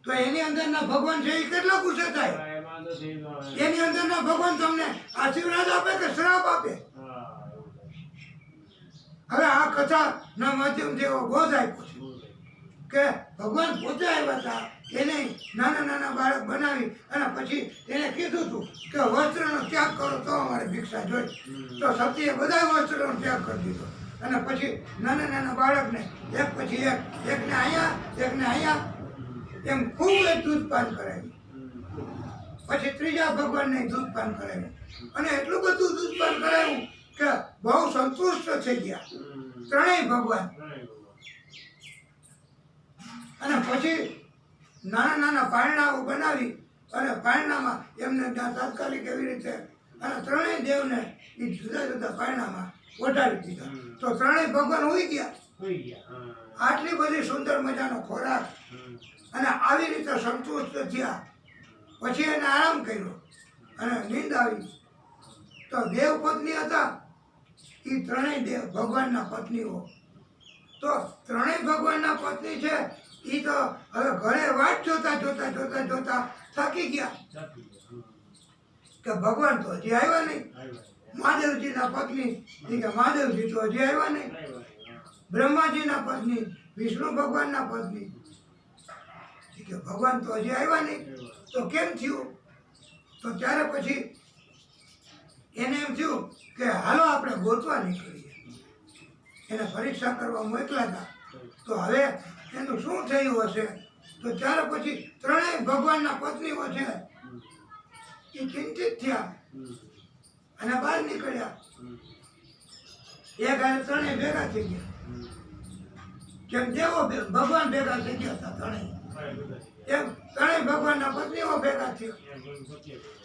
તો એની અંદરના ભગવાન છે એ કેટલા ગુસ્સે થાય? એની અંદરના ભગવાન તમને આશીર્વાદ આપે કે શ્રાપ આપે? હવે આ કથાના માધ્યમથી એવો બોધ આપ્યો છે કે ભગવાન પોતે આવ્યા હતા, એને નાના નાના બાળક બનાવી અને પછી એને કીધું હતું કે વસ્ત્રનો ત્યાગ કરો તો અમારે ભિક્ષા જોઈ. તો સતીએ બધા વસ્ત્રનો ત્યાગ કરી દીધો અને પછી નાના નાના બાળકને એક પછી એકને અહીંયા એમ ખૂબ દૂધપાન કરાવ્યું. પછી ત્રીજા ભગવાનને દૂધપાન કરાવ્યું અને એટલું બધું દૂધપાન કરાવ્યું કે બહુ સંતુષ્ટ થઈ ગયા ત્રણેય ભગવાન. અને પછી નાના નાના પારણાઓ બનાવી અને પારણામાં એમને ત્યાં તાત્કાલિક એવી રીતે અને ત્રણેય દેવને એ જુદા જુદા પારણામાં ઓઢાડી દીધા. તો ત્રણેય ભગવાન હોઈ ગયા. આટલી બધી સુંદર મજાનો ખોરાક અને આવી રીતે સંતુષ્ટ થયા. પછી એને આરામ કર્યો અને નીંદ આવી. તો દેવ પત્ની હતા એ ત્રણેય દેવ ભગવાનના પત્નીઓ. તો ત્રણેય ભગવાનના પત્ની છે એ તો હવે ઘરે વાટ જોતા જોતા જોતા જોતા થાકી ગયા કે ભગવાન તો હજી આવ્યા નહીં. મહાદેવજીના પત્ની કે મહાદેવજી તો હજી આવ્યા નહીં. બ્રહ્માજીના પત્ની વિષ્ણુ ભગવાનના પત્ની કે ભગવાન તો હજી આવ્યા નહીં. તો કેમ થયું? તો ત્યારે પછી એને એમ થયું કે હાલો આપણે ગોતવા નીકળીએ. એને પરીક્ષા કરવા મોકલ્યા હતા. તો હવે એનું શું થયું હશે? તો ત્યારે પછી ત્રણેય ભગવાનના પત્નીઓ છે એ ચિંતિત થયા અને બહાર નીકળ્યા. એક હારે ત્રણેય ભેગા થઈ ગયા. જેમ દેવો ભગવાન ભેગા થઈ ગયા હતા ત્રણેય, એમ ત્રણેય ભગવાનના પત્નીઓ ભેગા થયા.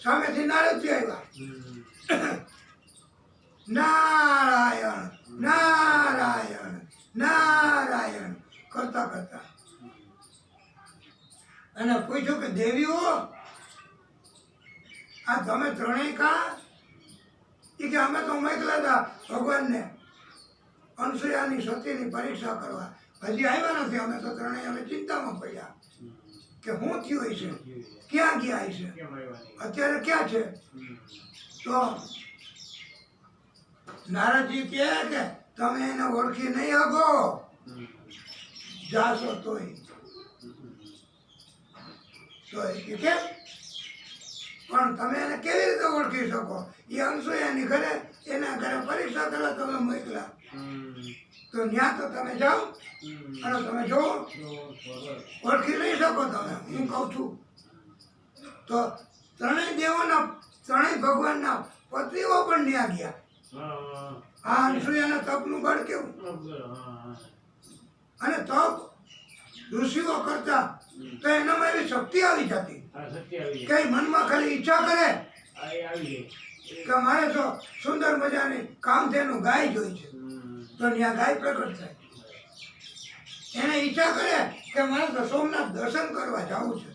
સામેથી નારદજી આવ્યા. નારાયણ નારાયણ નારાયણ કરતા કરતા અને પૂછ્યું કે દેવીઓ આ તમે ત્રણેય કા? એ કે અમે તો મોકલ્યા હતા ભગવાનને અનસૂયાની સતીની પરીક્ષા કરવા. હજી આવ્યા નથી. અમે તો ત્રણેય અમે ચિંતામાં પડ્યા કે શું થયું હશે, ક્યાં ગયા હશે, અત્યારે ક્યાં છે? તો નારદજી કહે કે તમે એને ઓળખી નહીં શકો જાશો તોય. તો એ કેમ? પણ તમે એને કેવી રીતે ઓળખી શકો? એ અનસૂયાની ઘરે એના ઘરે પરીક્ષા કરવા તમે મોકલા. તો ત્યાં તો તમે જાઓ અને તમે જોવો, ઓળખી નહીં શકો તમે. હું કહું છું તો ત્રણેય દેવોના ત્રણેય ભગવાનના પત્નીઓ પણ ત્યાં ગયા. આ અનસૂયાના તપનું બળ કેવું! અને તપ ઋષિઓ કરતા તો એનામાં એવી શક્તિ આવી જતી કે મનમાં ખાલી ઈચ્છા કરે કે મારે તો સુંદર મજાની કામધેનું ગાય જોઈ છે. તો ત્યાં ગાય પ્રગટ થાય. એને ઈચ્છા કરે કે મારે તો સોમનાથ દર્શન કરવા જવું છે.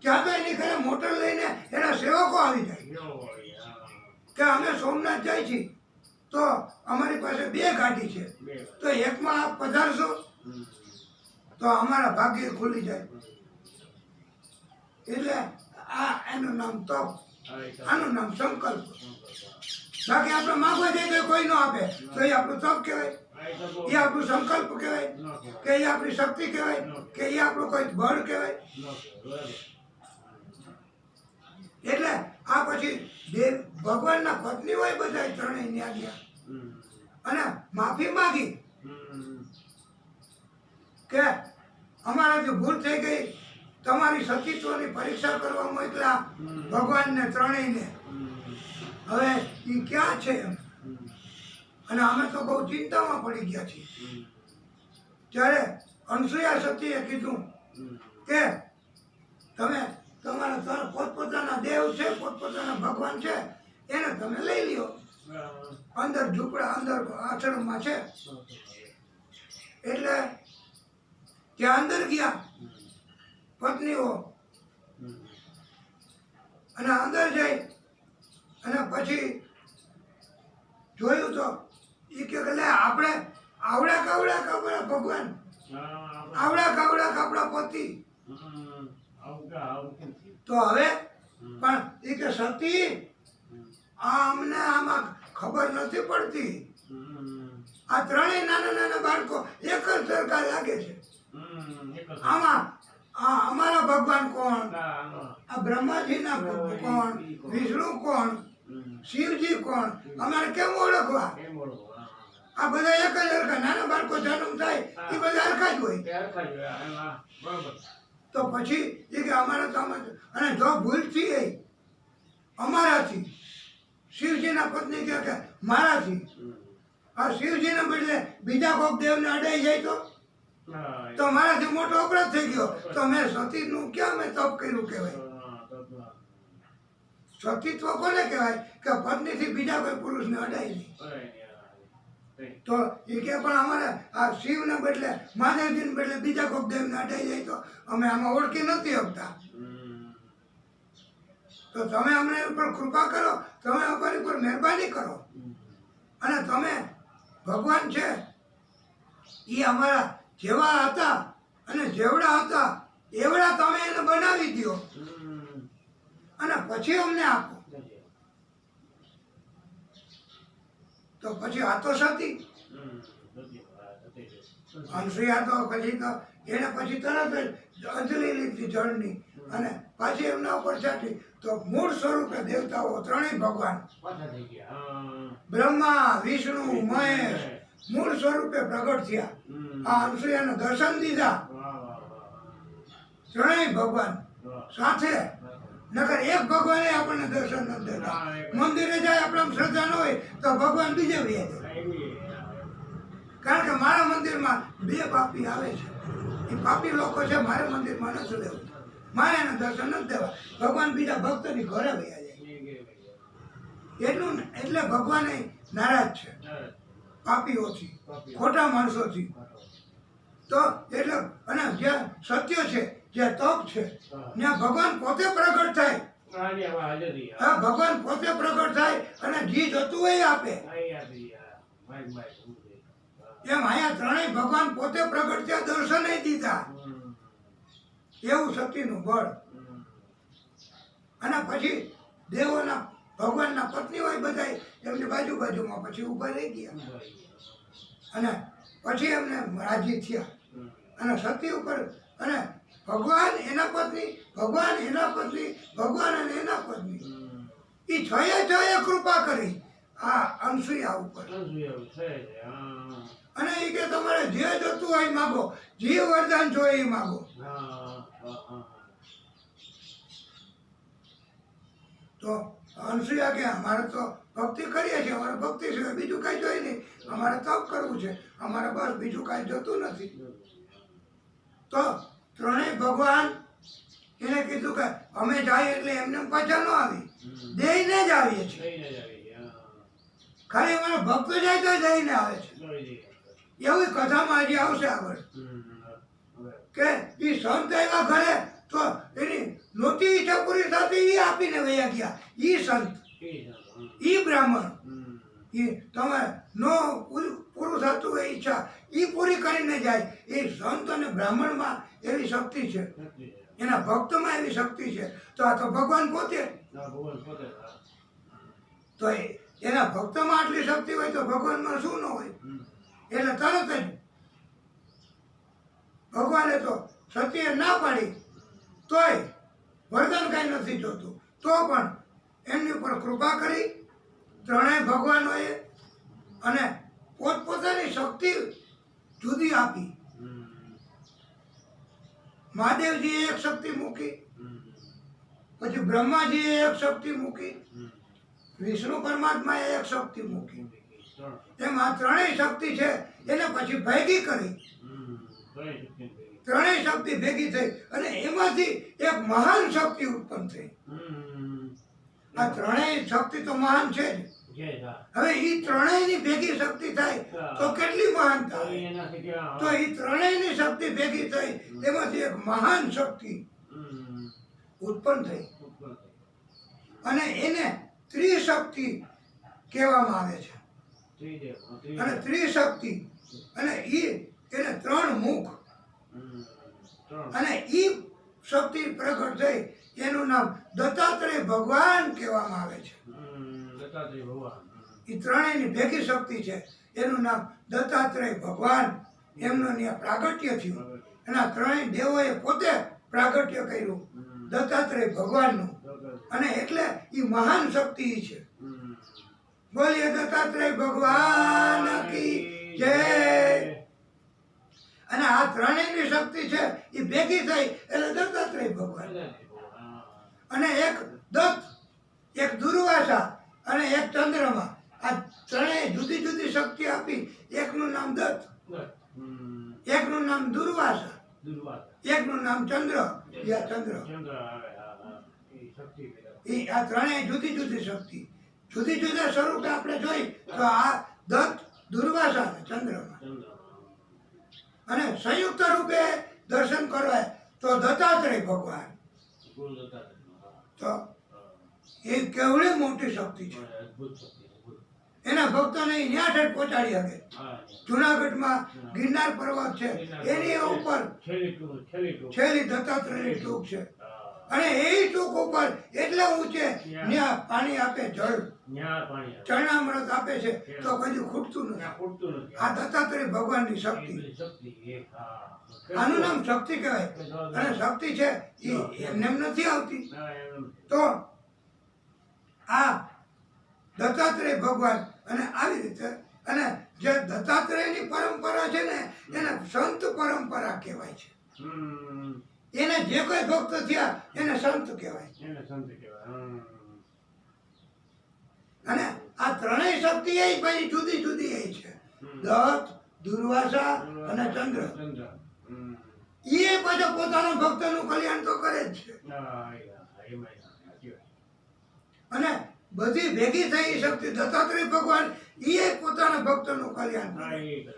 ત્યાં તો એની ઘરે મોટર લઈને એના સેવકો આવી જાય કે અમે સોમનાથ જાય છીએ તો અમારી પાસે 2 ગાડી છે, તો એકમાં આપ પધારશો તો અમારા ભાગ્ય ખુલી જાય. એટલે આ એનું નામ તપ, આનું નામ સંકલ્પ. બાકી આપણે માગવા જઈએ તો કોઈ ન આપે તો એ આપણું તપ કહેવાય, એ આપણું સંકલ્પ કહેવાય કે એ આપણી શક્તિ કહેવાય કે એ આપણું કોઈ બળ કહેવાય. એટલે આ પછી દેવ ભગવાનના પત્નીઓ બધા ત્રણેય ન્યા ગયા અને માફી માંગી કે અમારાથી ભૂલ થઈ ગઈ. તમારી સતીત્વની પરીક્ષા કરવા મોકલા ભગવાનને ત્રણેયને. હવે એ ક્યાં છે એમ? અને અમે તો બહુ ચિંતામાં પડી ગયા છીએ. ત્યારે અનસૂયા સતીએ કીધું કે તમે તમારા પોતપોતાના દેવ છે, પોતપોતાના ભગવાન છે, એને તમે લઈ લ્યો. અંદર ઝૂંપડા અંદર આશ્રમમાં છે. એટલે ત્યાં અંદર ગયા પત્નીઓ અને અંદર જઈ અને પછી જોયું તો એ કે લે આપણે આવડા કાવડા કપડા ભગવાન, આવડા કાવડા કપડા પતિ. તો હવે પણ એ કે સતી આ અમને આમાં ખબર નથી પડતી. આ ત્રણેય નાના નાના બાળકો એક જ સરખા લાગે છે. આમાં અમારા ભગવાન કોણ? આ બ્રહ્માજીના કોણ? વિષ્ણુ કોણ? શિવજી કોણ? અમારે કેમ ઓળખવા? આ બધા એક જ સરખા. નાના બાળકો જન્મ થાય એ બધા સરખા જ હોય. તો પછી એ કે અમારા તો અને જો ભૂલથી અમારાથી શિવજીના પત્ની કે મારાથી આ શિવજીને બદલે બીજા કોઈક દેવને અડાઈ જાય તો મારાથી મોટો અપરાધ થઈ ગયો. તો મેં સતીનું ક્યાં મેં તપ કર્યું કહેવાય? સતીત્વ કોને કહેવાય? કે પત્નીથી બીજા કોઈ પુરુષને અડાય નહીં. તો એ કે પણ અમારે આ શિવને બદલે મહાદેવજીને બદલે બીજા કોઈક દેવને અડાઈ જાય તો અમે આમાં ઓળખી નથી શકતા. તો તમે અમને ઉપર કૃપા કરો, તમે અમારી ઉપર મહેરબાની કરો. અને તમે ભગવાન છે એ અમારા જેવા હતા અને જેવડા હતા એવડા તમે એને બનાવી દો અને પછી અમને આપો. તો પછી આ તો સતી અનસુયા તો પછી તો એને પછી તરત જ અંજલિ લીધી જળની અને પાછી એમના ઉપર ચાટી. તો મૂળ સ્વરૂપે દેવતાઓ ત્રણેય ભગવાન બ્રહ્મા વિષ્ણુ મહેશ મૂળ સ્વરૂપે પ્રગટ થયા. આ અનસુયાને દર્શન દીધા ત્રણેય ભગવાન સાથે. નકર એક ભગવાને આપણને દર્શન નથી દેતા. મંદિરે જાય આપણે શ્રદ્ધા ન હોય તો ભગવાન બીજે વહી જાય. કારણ કે મારા મંદિરમાં બે પાપી આવે છે. એ પાપી લોકો છે, મારે મંદિરમાં નથી લેવું, મારે એને દર્શન નથી દેવા. ભગવાન બીજા ભક્તની ઘરે વહ્યા જાય એટલું ને. એટલે ભગવાન નારાજ છે પાપીઓથી, ખોટા માણસોથી. તો એટલે અને જ્યાં સત્ય છે, જ્યાં તપ છે, ત્યાં ભગવાન પોતે પ્રગટ થાય. હા, ભગવાન પોતે પ્રગટ થાય અને જી જતું હોય આપે. એમ અહીંયા ત્રણેય ભગવાન પોતે પ્રગટ થયા, દર્શન દીધા. એવું સતીનું બળ. અને પછી દેવોના ભગવાનના પત્ની હોય બધા એમની બાજુ બાજુમાં પછી ઉભા રહી ગયા અને પછી એમને રાજી થયા. અને સતી ઉપર અને ભગવાન એના પત્ની, ભગવાન એના પત્ની, ભગવાન અને એના પત્ની એ છ કૃપા કરી આ અનસુયા ઉપર. અને એ કે તમારે જે જોતું હોય માગો, જે વરદાન જોઈએ એ માગો. તો અનસુયા કે અમારે તો ભક્તિ કરીએ છીએ, અમારે ભક્તિ સિવાય બીજું કાંઈ જોઈએ નહીં, અમારે તપ કરવું છે, અમારે બસ બીજું કાંઈ જોતું નથી. તો ત્રણેય ભગવાન એને કીધું કે અમે જાય એટલે એમને પાછા ન આવી, દઈને જ આવીએ છીએ. ખાલી અમારા ભક્ત જાય તો દઈને આવે છે. એવી કથામાં હજી આવશે આગળ કે એ સંત આવ્યા ઘરે તો એની નહોતી ઈચ્છા પૂરી થતી, એ આપીને વયા ગયા. એ સંત, એ બ્રાહ્મણ, એ તમે નો પૂરું થતું હોય ઈચ્છા એ પૂરી કરીને જાય. એ સંત અને બ્રાહ્મણમાં એવી શક્તિ છે, એના ભક્તમાં એવી શક્તિ છે. તો આ તો ભગવાન પોતે. તો એના ભક્તમાં આટલી શક્તિ હોય તો ભગવાનમાં શું ન હોય? એટલે તરત જ ભગવાને તો સતીએ ના પાડી તોય વરદાન કાંઈ નથી જોતું, તો પણ એમની ઉપર કૃપા કરી ત્રણેય ભગવાનોએ અને પોતપોતાની શક્તિ જુદી આપી. મહાદેવજીએ એક શક્તિ મૂકી, પછી બ્રહ્માજીએ એક શક્તિ મૂકી, વિષ્ણુ પરમાત્માએ એક શક્તિ મૂકી. એમ આ ત્રણેય શક્તિ છે એને પછી ભેગી કરી. ત્રણેય શક્તિ ભેગી થઈ અને એમાંથી એક મહાન શક્તિ ઉત્પન્ન થઈ. આ ત્રણેય શક્તિ તો મહાન છે જ. હવે એ ત્રણેયની ભેગી શક્તિ થાય તો કેટલી મહાન થાય? તો એ ત્રણેયની શક્તિ ભેગી થઈ એમાંથી એક મહાન શક્તિ ઉત્પન્ન થઈ અને એને ત્રિશક્તિ કહેવામાં આવે છે. અને ત્રિશક્તિ અને એને 3 મુખ ત્રણ. અને શક્તિ પ્રગટ થઈ એનું નામ દત્તાત્રેય ભગવાન કહેવામાં આવે છે. દત્તાત્રેય ભગવાન. એ ત્રણેયની ભેગી શક્તિ છે. એનું નામ દત્તાત્રેય ભગવાન. એમનું ત્યાં પ્રાગટ્ય થયું અને આ ત્રણેય દેવોએ પોતે પ્રાગટ્ય કર્યું દત્તાત્રેય ભગવાનનું. અને એટલે એ મહાન શક્તિ છે. બોલીએ દત્તાત્રેય ભગવાન કી જય. અને આ ત્રણેયની શક્તિ છે એ ભેગી થઈ એટલે દત્તાત્રેય ભગવાન. અને એક દત્ત, એક દુર્વાસા અને એક ચંદ્રમા, આ ત્રણેય જુદી જુદી શક્તિ આપી. એકનું નામ દત્ત, એકનું નામ દુર્વાસા, એકનું નામ ચંદ્ર. આ ત્રણેય જુદી જુદી શક્તિ, જુદી જુદા સ્વરૂપે આપણે જોઈ તો આ દત્ત, દુર્વાસા અને ચંદ્રમા. અને સંયુક્ત રૂપે દર્શન કરવા તો દત્તાત્રેય ભગવાન. તો એ કેવડી મોટી શક્તિ છે. એના ભક્તોને ન્યા ઠેઠ પહોંચાડી શકે. જુનાગઢમાં ગિરનાર પર્વત છે, એની ઉપર છેલ્લી દત્તાત્રેયની ટૂંક છે. અને એ ટૂંક ઉપર એટલે ઊંચે ત્યાં પાણી આપે, જળ ચરણામૃત આપે છે, તો કદી ખૂટતું નથી. આ દત્તાત્રેય ભગવાનની શક્તિ. આનું નામ શક્તિ કહેવાય. અને શક્તિ છે એ એમને એમ નથી આવતી. તો આ દત્તાત્રેય ભગવાન. અને આવી રીતે અને જે દત્તાત્રેયની પરંપરા છે ને એને સંત પરંપરા કહેવાય છે. એને જે કોઈ ભક્ત થયા એને સંત કહેવાય. અને આ ત્રણેય શક્તિ એ પછી જુદી જુદી એ છે. દત્ત, દુર્વાસા અને ચંદ્ર. એ પાછા પોતાના ભક્તનું કલ્યાણ તો કરે જ છે. અને બધી ભેગી થઈ શક્તિ દત્તાત્રેય ભગવાન એ પોતાના ભક્તનું કલ્યાણ કરે.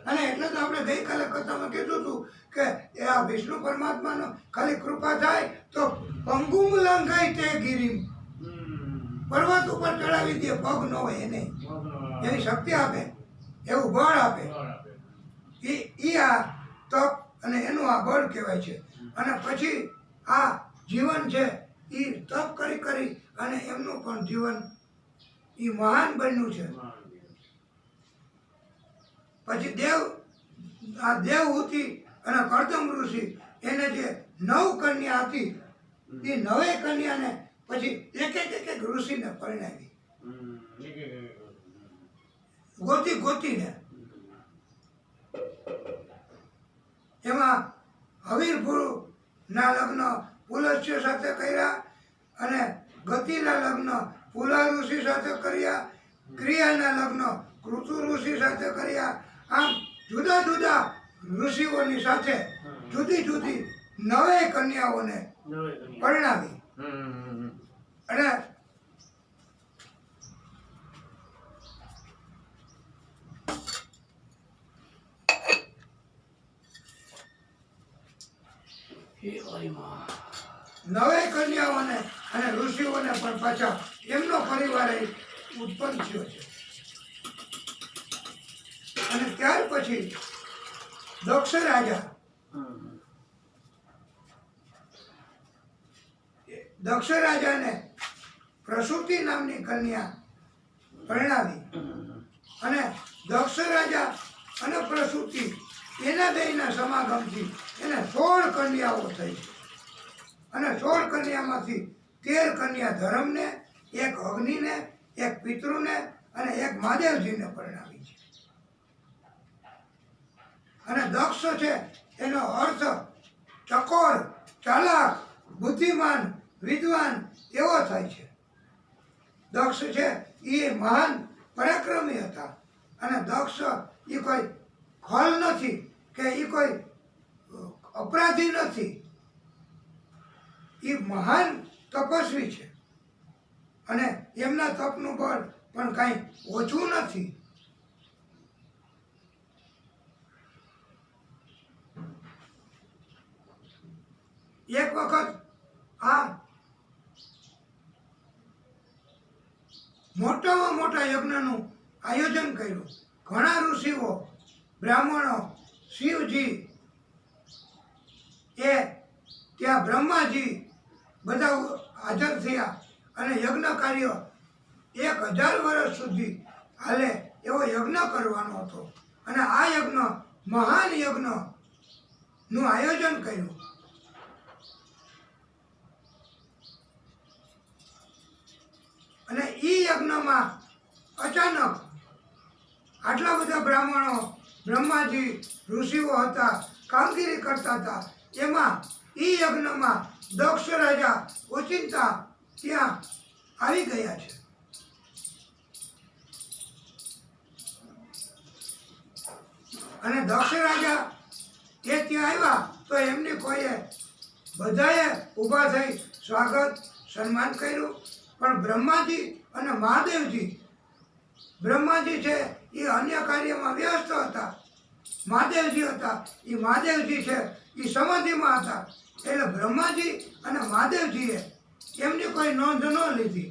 અને એટલે તો આપણે ગઈકાલે કથામાં કીધું હતું કે આ વિષ્ણુ પરમાત્માનો ખાલી કૃપા થાય તો પંગુમ લંઘાય તે ગિરિમ, પર્વત ઉપર ચડાવી દે, પગ ન હોય એને એની શક્તિ આપે, એવું બળ આપે. એ આ તપ અને એનું આ બળ કહેવાય છે. અને પછી આ જીવન છે એ તપ કરી કરી અને એમનું પણ જીવન એ મહાન બન્યું છે. પછી આ દેવહૂતિ અને કરદમ ઋષિ એને જે 9 કન્યા હતી એ 9 કન્યાને પછી એક એક ઋષિને પરણાવી, ગોતીને. એમાં હવીરપુર ના લગ્ન પુલસ્ત્ય સાથે કર્યા અને ગતિના લગ્ન પુલા ઋષિ સાથે કર્યા, ક્રિયાના લગ્ન કૃતુ ઋષિ સાથે કર્યા. આમ જુદા જુદા ઋષિઓની સાથે જુદી જુદી 9 કન્યાઓને પરણાવી. અને નવે કન્યાઓને અને ઋષિઓને પણ પાછા એમનો પરિવાર ઉત્પન્ન થયો છે. અને ત્યાર પછી દક્ષ રાજાને પ્રસૂતિ નામની કન્યા પરણાવી. અને દક્ષ રાજા અને પ્રસૂતિ એના બેયના સમાગમથી એને 16 કન્યાઓ થઈ. અને 16 કન્યામાંથી 13 કન્યા ધર્મને, 1 અગ્નિને, 1 પિતૃને અને 1 મહાદેવજીને પરણાવી છે. અને દક્ષ છે એનો અર્થ ચકોર, ચાલાક, બુદ્ધિમાન, વિદ્વાન એવો થાય છે. દક્ષ છે એ મહાન પરાક્રમી હતા. અને દક્ષ એ કોઈ ખોલ નથી કે એ કોઈ અપરાધી નથી. એ મહાન તપસ્વી છે. અને એમના તપનું બળ પણ કાંઈ ઓછું નથી. એક વખત આ મોટામાં મોટા યજ્ઞનું આયોજન કર્યું. ઘણા ઋષિઓ બ્રાહ્મણો શિવજી એ ત્યાં બ્રહ્માજી બધા હાજર થયા અને યજ્ઞ કાર્ય 1000 વર્ષ સુધી હાલે એવો યજ્ઞ કરવાનો હતો અને આ યજ્ઞ મહાન યજ્ઞનું આયોજન કર્યું અને ઈ યજ્ઞમાં અચાનક આટલા બધા બ્રાહ્મણો બ્રહ્માજી ઋષિઓ હતા કામગીરી કરતા હતા એમાં ઈ યજ્ઞમાં દક્ષ રાજા ઓચિંતા ત્યાં આવી ગયા છે અને દક્ષ રાજા એ ત્યાં આવ્યા તો એમની કોઈએ બધાએ ઊભા થઈ સ્વાગત સન્માન કર્યું પણ બ્રહ્માજી અને મહાદેવજી બ્રહ્માજી છે એ અન્ય કાર્યમાં વ્યસ્ત હતા મહાદેવજી હતા એ મહાદેવજી છે એ સમાધિમાં હતા એટલે બ્રહ્માજી અને મહાદેવજીએ એમની કોઈ નોંધ ન લીધી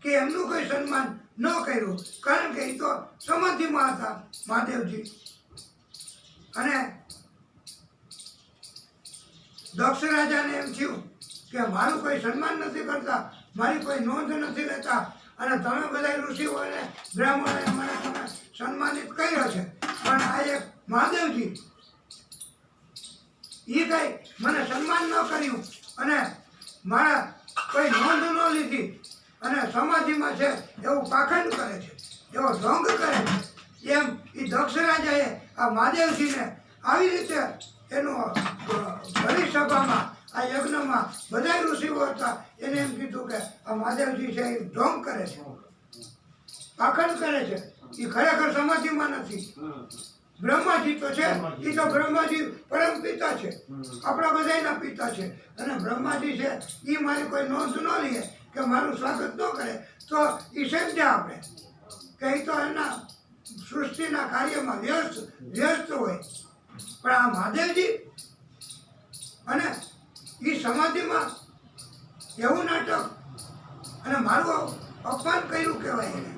કે એમનું કોઈ સન્માન ન કર્યું કારણ કે એ તો સમાધિમાં હતા મહાદેવજી અને દક્ષ રાજાને એમ થયું કે મારું કોઈ સન્માન નથી કરતા મારી કોઈ નોંધ નથી લેતા અને તમે બધા ઋષિઓને બ્રાહ્મણોને મને તમે સન્માનિત કર્યો છે પણ આ એક મહાદેવજી એ કઈ મને સન્માન ન કર્યું અને મારા કોઈ નોંધ ન લીધી અને સમાધિમાં છે એવું પાખંડ કરે છે એવો ઢોંગ કરે છે એમ એ દક્ષ રાજાએ આ મહાદેવજીને આવી રીતે એનું ભરી સભામાં આ યજ્ઞમાં બધા ઋષિઓ હતા એને એમ કીધું કે આ મહાદેવજી છે એ ઢોંગ કરે છે પાખંડ કરે છે એ ખરેખર સમાધિમાં નથી બ્રહ્માજી તો છે એ તો બ્રહ્માજી પરમ પિતા છે આપણા બધાના પિતા છે અને બ્રહ્માજી છે એ મારી કોઈ નોંધ ન લે કે મારું સ્વાગત ન કરે તો એ સમજ્યા આપણે કે એ તો એના સૃષ્ટિના કાર્યમાં વ્યસ્ત હોય પણ આ મહાદેવજી અને એ સમાધિમાં એવું નાટક અને મારું અપમાન કર્યું કહેવાય એને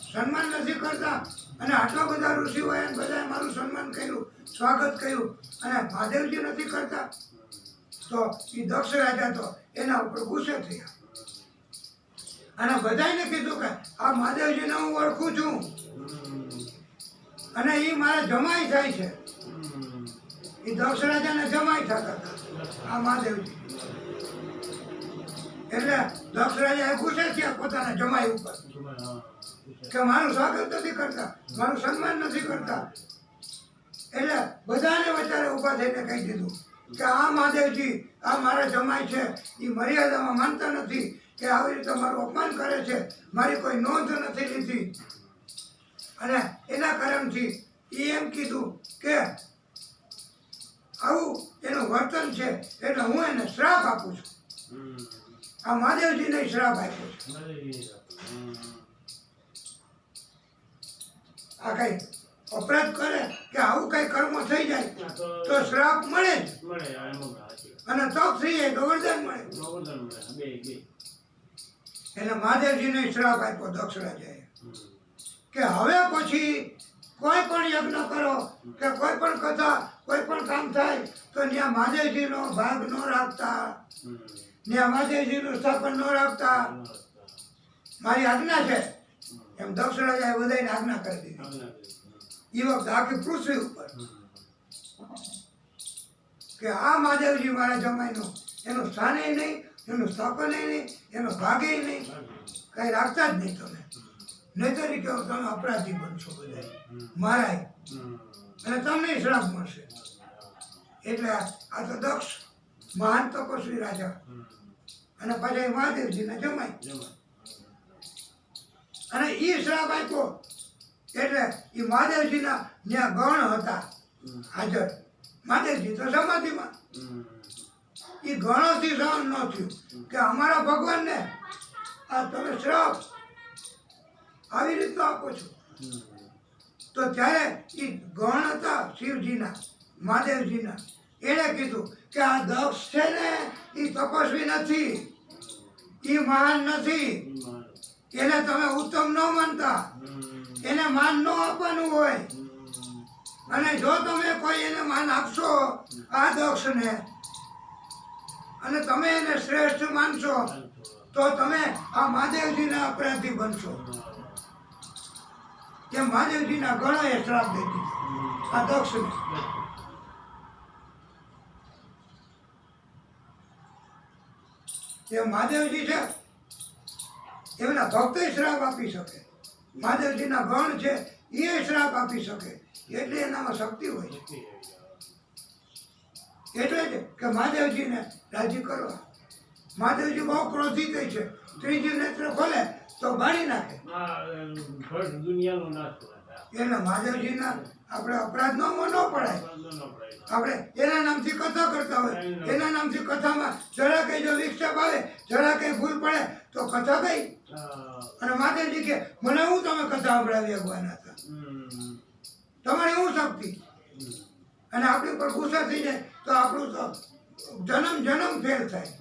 સન્માન નથી કરતા અને આટલા બધા ઋષિઓએ બધાએ મારું સન્માન કર્યું સ્વાગત કર્યું અને મહાદેવજી નથી કરતા તો એ દક્ષ રાજા તો એના ઉપર ગુસ્સે થયા અને બધાને કીધું કે આ મહાદેવજીને હું ઓળખું છું અને એ મારા જમાઈ થાય છે એ દક્ષ રાજાને જમાઈ થતા હતા આ મહાદેવજી એટલે દક્ષ રાજા ગુસ્સે થયા પોતાના જમાઈ ઉપર કે મારું સ્વાગત નથી કરતા મારું સન્માન નથી કરતા એટલે બધાને વચારે ઊભા થઈને કહી દીધું કે આ મહાદેવજી આ મારા જમાઈ છે એ મર્યાદામાં માનતા નથી કે આવી રીતે મારું અપમાન કરે છે મારી કોઈ નોંધ નથી લીધી અને એના કારણથી એ એમ કીધું કે આવું એનું વર્તન છે એટલે હું એને શ્રાપ આપું છું આ મહાદેવજીને શ્રાપ આપ્યો છે આ કઈ અપરાધ કરે કે આવું કઈ કર્મ થઈ જાય તો શ્રાપ મળે જ અને તપ થઈ જાય તો વરદાન મળે એટલે મહાદેવજીને શ્રાપ આપ્યો દક્ષ રાજાએ કે હવે પછી કોઈ પણ યજ્ઞ કરો કે કોઈ પણ કથા કોઈ પણ કામ થાય તો ત્યાં મહાદેવજીનો ભાગ ન રાખતા ત્યાં મહાદેવજીનું સ્થાપન ન રાખતા મારી આજ્ઞા છે એમ દક્ષ રાજાએ બધાને આજ્ઞા કરી દીધી એ વખતે આખી પૃથ્વી ઉપર કે આ મહાદેવજી મારા જમાઈનું એનું સ્થાને નહીં એનું સ્થાપન નહીં એનો ભાગે નહીં કઈ રાખતા જ નહીં તમે નહીતર કે તમે અપરાધી બનશો બધા મારાય અને તમને શ્રાપ મળશે એટલે આ તો દક્ષ મહાન તપસ્વી રાજા અને પછી મહાદેવજીને જમાય અને એ શ્રાપ આપ્યો એટલે એ મહાદેવજીના જ્યાં ગણ હતા હાજર મહાદેવજી તો સમાધિમાં એ ગણોથી સહન ન થયું કે અમારા ભગવાનને આ તમે શ્રાપ આવી રીતના આપો છો તો ત્યારે એ ગણ હતા શિવજીના મહાદેવજીના એણે કીધું કે આ દક્ષ છે ને એ તપસ્વી નથી એ મહાન નથી એને તમે ઉત્તમ ન માનતા એને માન ન આપવાનું હોય અને જો તમે કોઈ એને માન આપશો આ દક્ષને અને તમે એને શ્રેષ્ઠ માનશો તો તમે આ મહાદેવજીના અપરાધી બનશો. કે મહાદેવજીના ગણોએ શ્રાપ દઈ દીધો આ દક્ષને. એ મહાદેવજી છે એમના ભક્તો શ્રાપ આપી શકે, મહાદેવજીના ગણ છે એ શ્રાપ આપી શકે, એટલે એનામાં શક્તિ હોય છે. એટલે જ કે મહાદેવજીને રાજી કરવા. મહાદેવજી બહુ ક્રોધિત છે, ત્રીજી નેત્ર ખોલે તો બાળી નાખે. દુનિયાનો નાશ કરે. એટલે મહાદેવજીના આપણે અપરાધ ન પડાય. આપણે એના નામથી કથા કરતા હોય, એના નામથી કથામાં જરા કઈ જો વિક્ષેપ આવે, જરા કઈ ભૂલ પડે તો કથા ગઈ. અને મહાદેવજી કે મને હું તમે કથા સાંભળાવી શકવાના હતા, તમારી હું શક્તિ. અને આપણી પર ગુસ્સા થઈ જાય તો આપણું તો જન્મ ફેર થાય.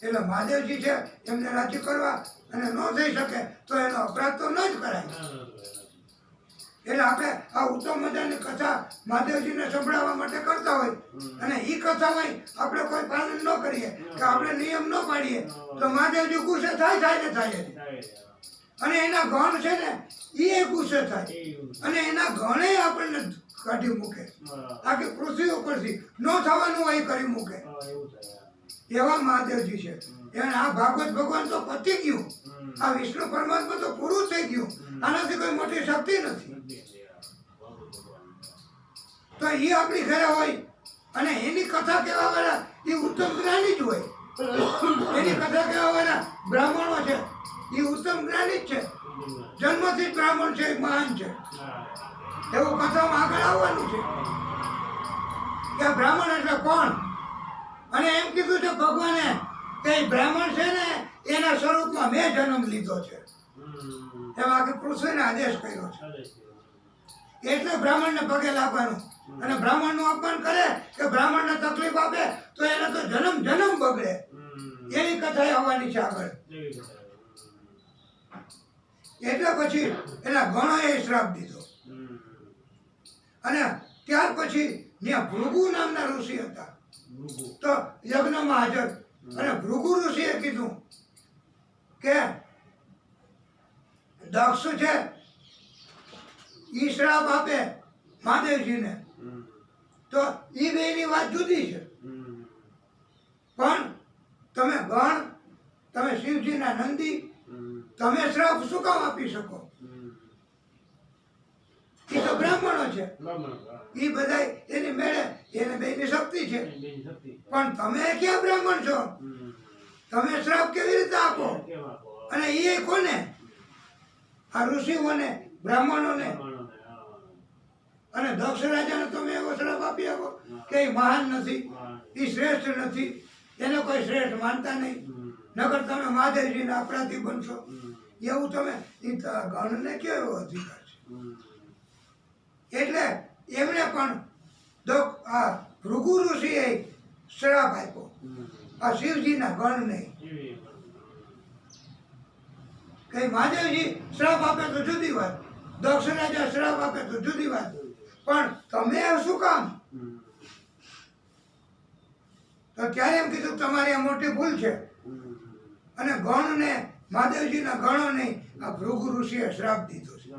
એટલે મહાદેવજી છે એમને રાજી કરવા અને ન થઈ શકે તો એનો અપરાધ તો ન જ કરાય. એટલે આપણે આ ઉત્તમ મજાની કથા મહાદેવજીને સંભળાવવા માટે કરતા હોય અને એ કથામાં આપણે કોઈ પાલન ન કરીએ કે આપણે નિયમ ન પાડીએ તો મહાદેવજી ગુસ્સે થાય ને થાય. અને એના ગણ છે ને એ ગુસ્સે થાય અને એના ગણે આપણને કાઢી મૂકે, આખી પૃથ્વી ઉપરથી ન થવાનું હોય કરી મૂકે. એવા મહાદેવજી છે. એને આ ભાગવત ભગવાન તો પતી ગયું, આ વિષ્ણુ પરમાત્મા તો પૂરું થઈ ગયું, આનાથી કોઈ મોટી શક્તિ નથી. તો એ આપણી ઘરે હોય અને એની કથા કહેવા વાળા એ ઉત્તમ જ્ઞાની જ હોય. એની કથા કહેવા વાળા બ્રાહ્મણો છે એ ઉત્તમ જ્ઞાની જ છે, જન્મથી જ બ્રાહ્મણ છે, મહાન છે. એવું કથામાં આગળ આવવાનું છે કે બ્રાહ્મણ એટલે કોણ. અને એમ કીધું છે ભગવાને કે બ્રાહ્મણ છે ને એના સ્વરૂપમાં મેં જન્મ લીધો છે, એમ આખી પૃથ્વીને આદેશ કર્યો છે. એટલે બ્રાહ્મણને પગે લાગવાનું. અને બ્રાહ્મણનું અપમાન કરે કે બ્રાહ્મણને તકલીફ આપે તો એને તો જન્મ બગડે. એની કથા આવવાની છે આગળ. એટલે પછી એના ગણોએ શ્રાપ દીધો. અને ત્યાર પછી ત્યાં ભૃગુ નામના ઋષિ હતા તો યજ્ઞમાં હાજર. અને ભૃગુ ઋષિએ કીધું કે દક્ષ છે ઈ શ્રાપ આપે મહાદેવજીને તો ઈ બેની વાત જુદી છે, પણ તમે ગણ, તમે શિવજીના નંદી, તમે શ્રાપ શું કામ આપી શકો? એ તો બ્રાહ્મણો છે, એ બધા એની મેળે એને બેની શક્તિ છે. પણ તમે ક્યાં બ્રાહ્મણ છો? તમે શ્રાપ કેવી રીતે આપો? અને એ કોને? આ ઋષિઓને, બ્રાહ્મણોને. અને દક્ષ રાજાને તમે એવો શ્રાપ આપી આપો કે એ મહાન નથી, એ શ્રેષ્ઠ નથી, એને કોઈ શ્રેષ્ઠ માનતા નહીં, નકર તમે મહાદેવજીના અપરાધી બનશો. એવું તમે ગણને કેવો અધિકાર છે? એટલે એમણે પણ આ ભૃગુ ઋષિએ શ્રાપ આપ્યો આ શિવજીના ગણને. કઈ મહાદેવજી શ્રાપ આપે તો જુદી વાત, દક્ષ રાજા શ્રાપ આપે તો જુદી વાત, પણ તમે શું કામ? તો ત્યારે એમ કીધું તમારી આ મોટી ભૂલ છે. અને ગણને, મહાદેવજીના ગણો નહીં, આ ભૃગુ ઋષિએ શ્રાપ દીધો છે.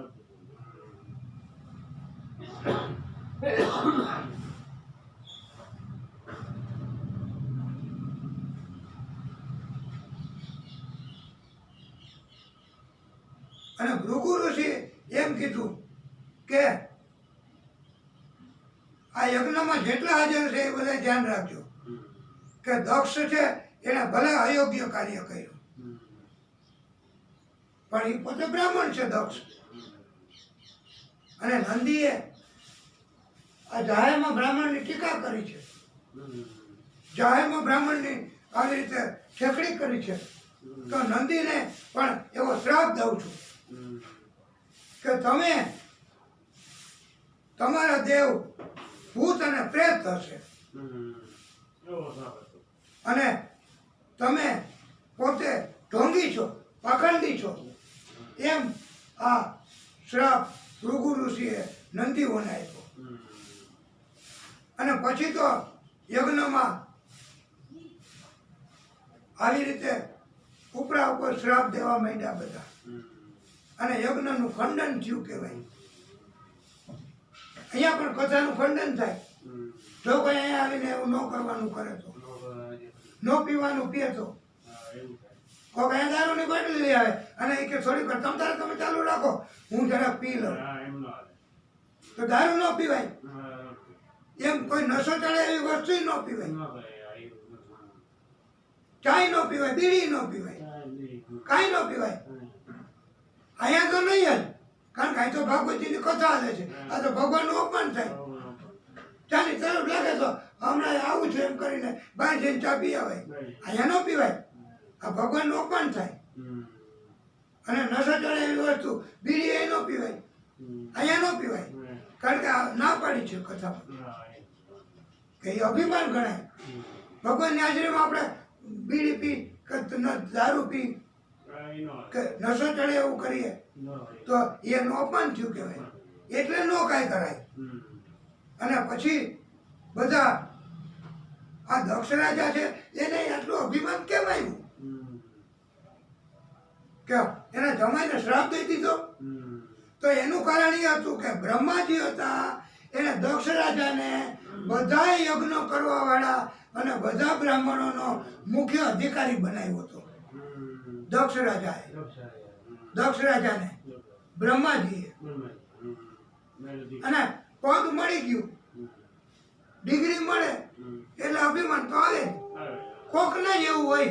અને ભૃગુ ઋષિએ એમ કીધું કે આ યજ્ઞમાં જેટલા હાજર છે એ બધા ધ્યાન રાખજો કે દક્ષ છે એને ભલે અયોગ્ય કાર્ય કર્યું, પણ એ પોતે બ્રાહ્મણ છે દક્ષ. અને નંદીએ આ જાહેરમાં બ્રાહ્મણની ટીકા કરી છે, જાહેરમાં બ્રાહ્મણની આવી રીતે ઠેકડી કરી છે. તો નંદીને પણ એવો શ્રાપ દઉં છું કે તમે તમારા દેવ ભૂત અને પ્રેત હશે અને તમે પોતે ઢોંગી છો, પાખંડી છો, એમ આ શ્રાપ ભૃગુ ઋષિએ નંદીઓને આપ્યો. હમ. અને પછી તો યજ્ઞમાં આવી રીતે ઉપરા ઉપર શ્રાપ દેવા માંડ્યા બધા. હમ. અને યજ્ઞનું ખંડન થયું કહેવાય. અહીંયા પણ કથાનું ખંડન થાય. હમ. જો કોઈ અહીંયા આવીને એવું ન કરવાનું કરે તો, ન પીવાનું પીએ તો, હા, એવું થાય. કોઈ અહીંયા દારૂની બાટલી લઈ આવે અને એ કે થોડીક વાર તમે ચાલુ રાખો, હું જરાક પી લઉં, હા, એમ ન હાલે. તો દારૂ ન પીવાય. હા, એમ કોઈ નશો ચડે એવી વસ્તુ ન પીવાય, ન કરે, હા, એવું. હા. ચાય ન પીવાય, બીડી ન પીવાય, હા, નહીં. કાંઈ ન પીવાય. અહીંયા તો નહીં જ, કારણ કે અહીં તો ભાગવતજીની કથા હાલે છે. આ તો ભગવાનનું અપમાન થાય. ચાલી તરફ લાગે તો હમણાં આવું છે એમ કરીને બહાર જઈને ચા પી આવે. અહીંયા ન પીવાય, આ ભગવાનનું અપમાન થાય. હમ. અને નશો ચડે એવી વસ્તુ બીડી એ ન પીવાય, હમ. અહીંયા ન પીવાય, કારણ કે આ ના પાડી છે કથામાં હા, એમ. કે એ અભિમાન ગણાય. હમ. ભગવાનની હાજરીમાં આપણે બીડી પી કે દારૂ પી હા, એ ન હાલે. કે નશો ચડે એવું કરીએ ન હાલે. તો એનું અપમાન થયું કહેવાય. એટલે ન કાંઈ કરાય. હમ. અને પછી બધા આ દક્ષ રાજા છે એને આટલું અભિમાન કેમ આવ્યું હમ. કે એના જમાઈને શ્રાપ દઈ દીધો? હમ. તો એનું કારણ એ હતું કે બ્રહ્માજી હતા, એને દક્ષ રાજાને બધા યજ્ઞ કરવા વાળા અને બધા બ્રાહ્મણોનો મુખ્ય અધિકારી બનાવ્યો હતો. હમ. દક્ષ રાજાએ, દક્ષ રાજાને બ્રહ્માજીએ. અને પદ મળી ગયું, ડિગ્રી મળે એટલે અભિમાન તો આવે જ. કોકને જ એવું હોય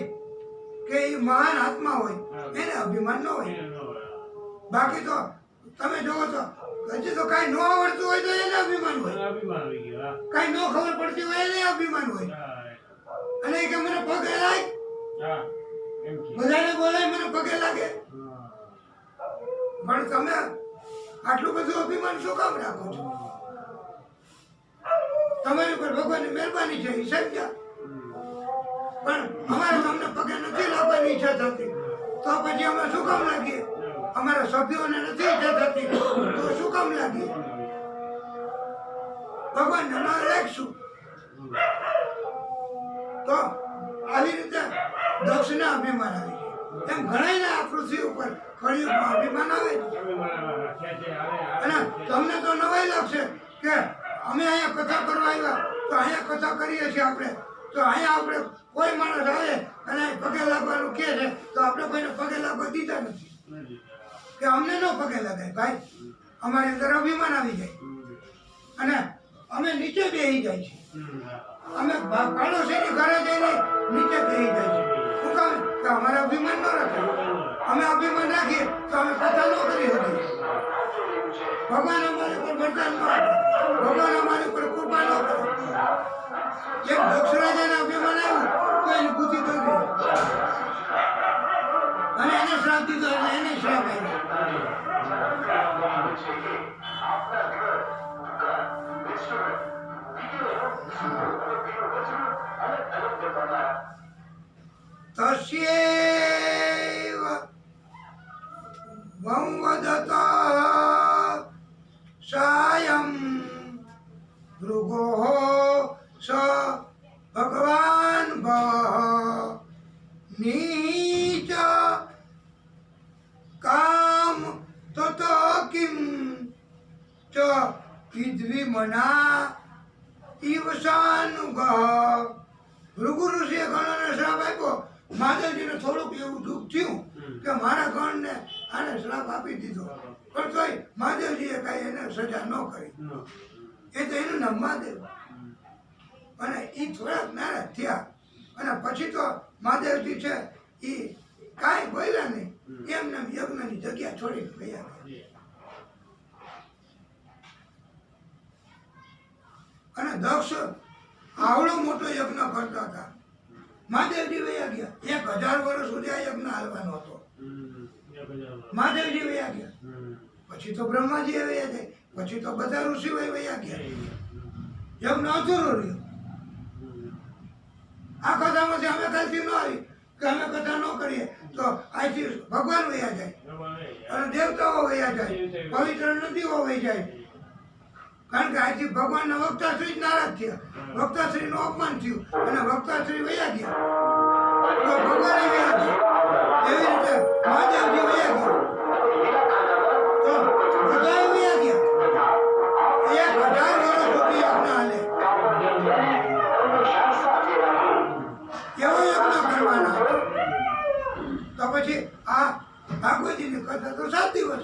કે એ મહાન આત્મા હોય, એને અભિમાન ન હોય. બાકી તો તમે જોવો તો હજી તો કાંઈ ન આવડતું હોય તો એને અભિમાન હોય, કાંઈ ન ખબર પડતી હોય એને અભિમાન હોય. અને એ કે મને પગે લાગ, બધાને બોલાય મને પગે લાગે. પણ તમે આટલું બધું અભિમાન શું કામ રાખો છો? તમારી ઉપર ભગવાનની મહેરબાની છે, એ સમજ્યા. પણ અમારે તમને પગે નથી લાગવાની ઈચ્છા થતી, તો પછી અમે શું કામ લાગીએ? અમારા સભ્યોને નથી ઈચ્છા થતી, તો શું કામ લાગીએ? ભગવાનને ન રાખશું. તો આવી રીતે દક્ષને અભિમાન આવી છે. એમ ઘણાને આ પૃથ્વી ઉપર કળિયુગમાં અભિમાન આવે છે. અને તમને તો નવાઈ લાગશે કે અમે અહીંયા કથા કરવા આવ્યા, તો અહીંયા કથા કરીએ છીએ આપણે, તો અહીંયા આપણે કોઈ માણસ આવે અને પગે લાગવાનું કહે છે તો આપણે કોઈને પગે લાગવા દીધા નથી કે અમને ન પગે લગાય. ભાઈ, અમારી અંદર અભિમાન આવી જાય અને અમે નીચે બેસી જાય છે. અમે પાડોશીની ઘરે જઈને નીચે બેસી જાય છે. શું કામ? કે અમારે અભિમાન ન રાખે. અમે અભિમાન રાખીએ તો અમે કથા ન કરી શકીએ. ભગવાન અમારી ઉપર વરદાન ન આપે, ભગવાન અમારી ઉપર કૃપા ન કરે. એક દક્ષ રાજાને અભિમાન આવ્યું તો એની બુદ્ધિ બગડી અને એને શ્રાપ દીધો એટલે એને શ્રાપ આવ્યો. તસ્યૈવ વંવદત સાયં ભૃગો સ ભગવાન નીચ કામ તત કિમ ચ વિદ્વિમના ઈવસાનુગ. ભૃગુ ઋષિએ ગણને શ્રાપ આપ્યો. મહાદેવજીને થોડુંક એવું દુઃખ થયું કે મારા ગણને આને શ્રાપ આપી દીધો, પણ તોય મહાદેવજીએ કાંઈ એને સજા ન કરી. એ તો એનું નામ મહાદેવ. અને એ થોડાક નારાજ થયા અને પછી તો મહાદેવજી છે એ કાંઈ બોલ્યા નહીં, એમને યજ્ઞની જગ્યા છોડીને ગયા. અને દક્ષ આવડો મોટો યજ્ઞ કરતા હતા. મહાદેવજી વયા ગયા. 1000 વર્ષ સુધી આ યજ્ઞ હાલવાનો હતો. મહાદેવજી વયા ગયા, પછી તો બ્રહ્માજી વયા જાય, પછી તો બધા ઋષિઓ વયા ગયા. યજ્ઞ અધૂરો રહ્યો. આ કથામાંથી અમે કાલથી ન આવી કે અમે કથા ન કરીએ તો અહીંથી ભગવાન વયા જાય અને દેવતાઓ વયા જાય, પવિત્ર નદીઓ વહી જાય કારણ કે આજથી ભગવાનના વક્તાશ્રી જ નારાજ થયા, વક્તાશ્રીનું અપમાન થયું અને વક્તાશ્રી વયા ગયા તો ભગવાન વયા ગયા. એવી રીતે મહાદેવજી વયા ગયા તો બધા વયા ગયા. 1000 વર્ષ સુધી યજ્ઞ હાલે. કેવો યજ્ઞ કરવાનો હતો? તો પછી આ ભાગવતીની કથા તો 7 દિવસ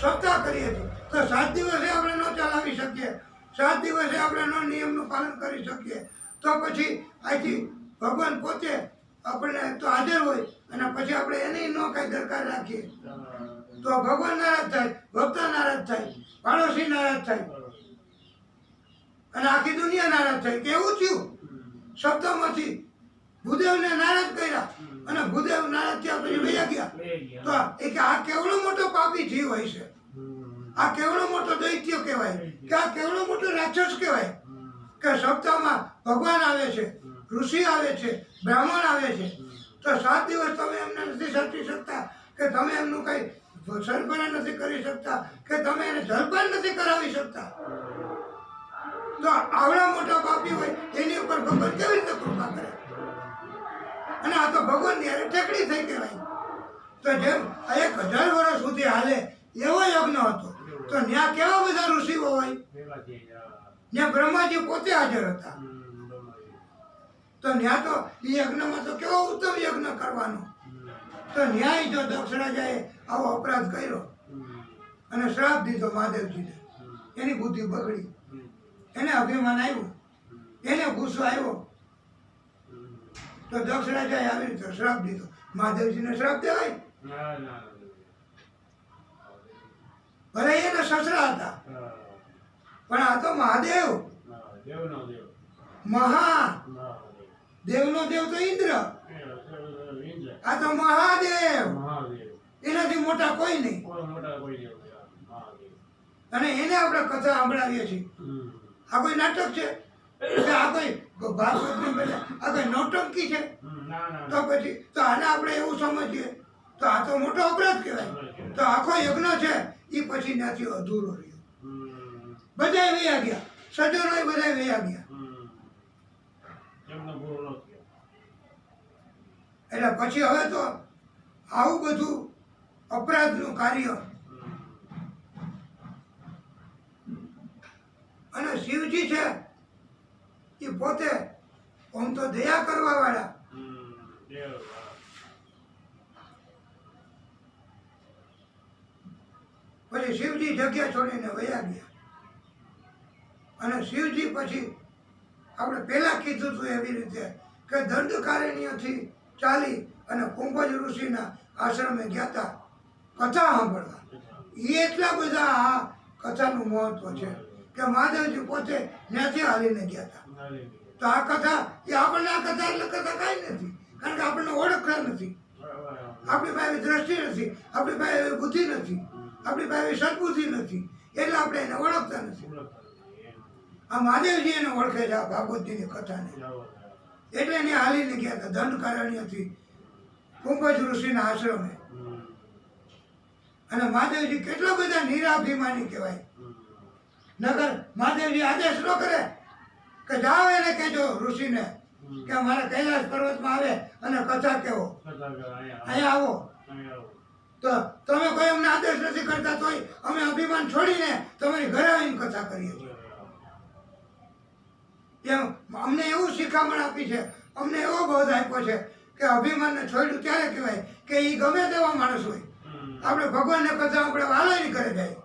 સપ્તાહ કરીએ છીએ તો 7 દિવસે આપણે ન ચલાવી શકીએ, 7 દિવસે આપણે ન નિયમનું પાલન કરી શકીએ તો પછી અહીંથી ભગવાન પોતે આપણને તો હાજર હોય અને પછી આપણે એની ન કાંઈ દરકાર રાખીએ તો ભગવાન નારાજ થાય, ભક્ત નારાજ થાય, પાડોશી નારાજ થાય અને આખી દુનિયા નારાજ થાય. કેવું થયું? શબ્દોમાંથી ભૂદેવને નારાજ કર્યા અને ભૂદેવ નારાજ થયા પછી વયા ગયા. તો એ કે આ કેવડો મોટો પાપી જીવ હોય છે, આ કેવડો મોટો દૈત્ય કહેવાય કે આ કેવડો મોટો રાક્ષસ કહેવાય કે સપ્તાહમાં ભગવાન આવે છે, ઋષિ આવે છે, બ્રાહ્મણ આવે છે તો 7 દિવસ તમે એમને નથી સાચી શકતા કે તમે એમનું કઈ સરભરા નથી કરી શકતા કે તમે એને જલપાન નથી કરાવી શકતા તો આવડા મોટા પાપી હોય એની ઉપર ભગવાન કેવી રીતે કૃપા કરે? અને આ તો ભગવાનની હારે ટેકડી થઈ કહેવાય. તો જેમ 1000 વર્ષ સુધી હાલે એવો યજ્ઞ હતો તો ત્યાં કેવા બધા ઋષિઓ હોય, ત્યાં બ્રહ્માજી પોતે હાજર હતા તો ત્યાં તો એ યજ્ઞમાં તો કેવો ઉત્તમ યજ્ઞ કરવાનો. તો ન્યાય જો દક્ષ રાજાએ આવો અપરાધ કર્યો અને શ્રાપ દીધો મહાદેવજીને, એની બુદ્ધિ બગડી, એને અભિમાન આવ્યું, એને ગુસ્સો આવ્યો તો દક્ષ રાજાએ આવી રીતે શ્રાપ દીધો. મહાદેવજીને શ્રાપ દેવાય? ભલે એના સસરા હતા પણ આ તો મહાદેવ, મહા દેવનો દેવ તો ઇન્દ્ર, આ તો મહાદેવ, એનાથી મોટા કોઈ નહીં. અને એને આપણે કથા સાંભળાવીએ છીએ. આ કોઈ નાટક છે કે આ કોઈ ભાગવતની પહેલા આ કોઈ નૌટંકી છે? તો પછી તો આને આપણે એવું સમજીએ તો આ તો મોટો અપરાધ કહેવાય. તો આખો યજ્ઞ છે એ પછી ત્યાંથી અધૂરો રહ્યો. બધા વયા ગયા, સજ્જનો બધા વયા ગયા. એટલે પછી હવે તો આવું બધું અપરાધનું કાર્ય અને શિવજી છે એ પોતે આમ તો દયા કરવા વાળા પછી શિવજી જગ્યા છોડીને વયા ગયા અને શિવજી પછી આપણે પહેલા કીધું હતું એવી રીતે કે દંડકારણ્યથી ચાલી અને કુંભજ ઋષિના આશ્રમે ગયા હતા કથા સાંભળવા. એ એટલા બધા આ કથાનું મહત્વ છે કે મહાદેવજી પોતે ત્યાંથી હાલીને ગયા હતા. તો આ કથા એ આપણને આ કથા એટલે કથા કાંઈ નથી, કારણ કે આપણને ઓળખતા નથી, આપણી પાસે દ્રષ્ટિ નથી, આપણી પાસે એવી બુદ્ધિ નથી, આપણી પાસે એવી સદબુદ્ધિ નથી એટલે આપણે એને ઓળખતા નથી. આ મહાદેવજી એને ઓળખે છે આ ભાગવતીની કથાને એટલે એને હાલીને ગયા હતા દંડકારણ્યથી કુંભજ ઋષિના આશ્રમે. અને મહાદેવજી કેટલા બધા નિરાભિમાની કહેવાય. નગર મહાદેવજી આદેશ ન કરે કે જાઓ એને કહેજો ઋષિને કે અમારા કૈલાસ પર્વતમાં આવે અને કથા કહેવો, અહીંયા આવો. તો તમે કોઈ અમને આદેશ નથી કરતા તોય અમે અભિમાન છોડીને તમારી ઘરે આવીને કથા કરીએ છીએ. એમ અમને એવું શિખામણ આપી છે, અમને એવો બોધ આપ્યો છે કે અભિમાનને છોડ્યું ત્યારે કહેવાય કે એ ગમે તેવા માણસ હોય, આપણે ભગવાનને કથા આપણે વાલાની કરે જાય.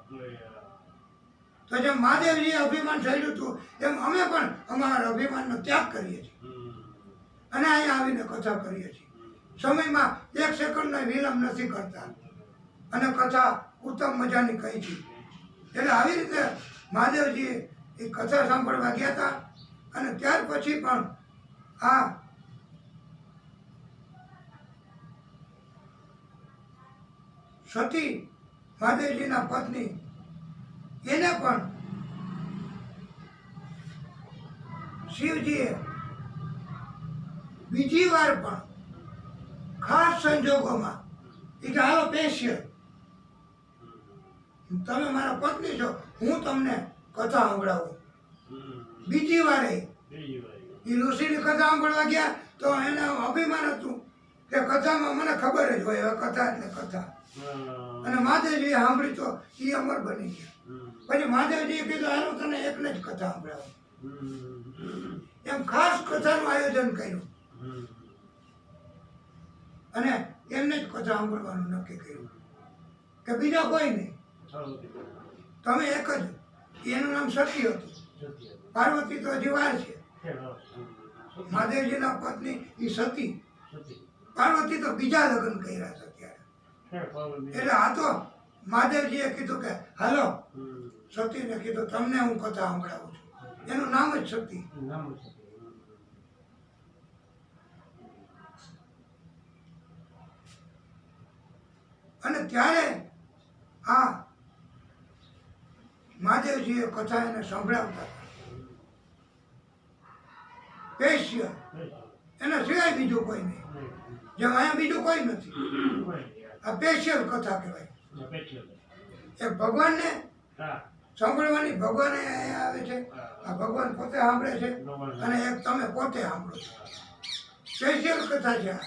તો જેમ મહાદેવજીએ અભિમાન છોડ્યું હતું એમ અમે પણ અમારા અભિમાનનો ત્યાગ કરીએ છીએ અને અહીંયા આવીને કથા કરીએ છીએ. સમયમાં 1 સેકન્ડનો વિલંબ નથી કરતા અને કથા ઉત્તમ મજાની કહી છે. એટલે આવી રીતે મહાદેવજી એ કથા સાંભળવા ગયા હતા અને ત્યાર પછી પણ આ સતી મહાદેવજીના પત્ની એને પણ શિવજીએ બીજી વાર પણ ખાસ સંજોગોમાં એ કે હાલો પેશ્ય તમે મારા પત્ની છો, હું તમને કથા સંભળાવું. હમ. બીજી વારે બીજી વાર. એ ઋષિની કથા સાંભળવા ગયા તો એને અભિમાન હતું કે કથામાં મને ખબર જ હોય, હવે કથા એટલે કથા. હા. અને મહાદેવજીએ સાંભળી તો એ અમર બની ગયા. હમ. પછી મહાદેવજીએ કીધું હાલો તને એકને જ કથા સંભળાવું. હમ. એમ ખાસ કથાનું આયોજન કર્યું હમ. અને એમને જ કથા સાંભળવાનું નક્કી કર્યું કે બીજા કોઈ નહીં, સારું. તમે એક જ. એનું નામ સતી હતું. સત્ય. પાર્વતી તો હજી વાર છે. હા. મહાદેવજીના પત્ની એ સતી. સત્ય. પાર્વતી તો બીજા લગ્ન કર્યા હતા ત્યારે. એટલે આ તો મહાદેવજીએ કીધું કે હાલો હમ. સતીને કીધું તમને હું કથા સંભળાવું છું. એનું નામ જ સતી. નામ સત્ય. અને ત્યારે આ મહાદેવજીએ કથા એને સંભળાવતા પેશ્ય એના સિવાય બીજું કોઈ નહીં. જેમ અહીંયા બીજું કોઈ નથી. આ સ્પેશિયલ કથા કહેવાય. એક ભગવાનને હા. સાંભળવાની, ભગવાન અહીંયા આવે છે, આ ભગવાન પોતે સાંભળે છે અને એક તમે પોતે સાંભળો છો. સ્પેશિયલ કથા છે આ.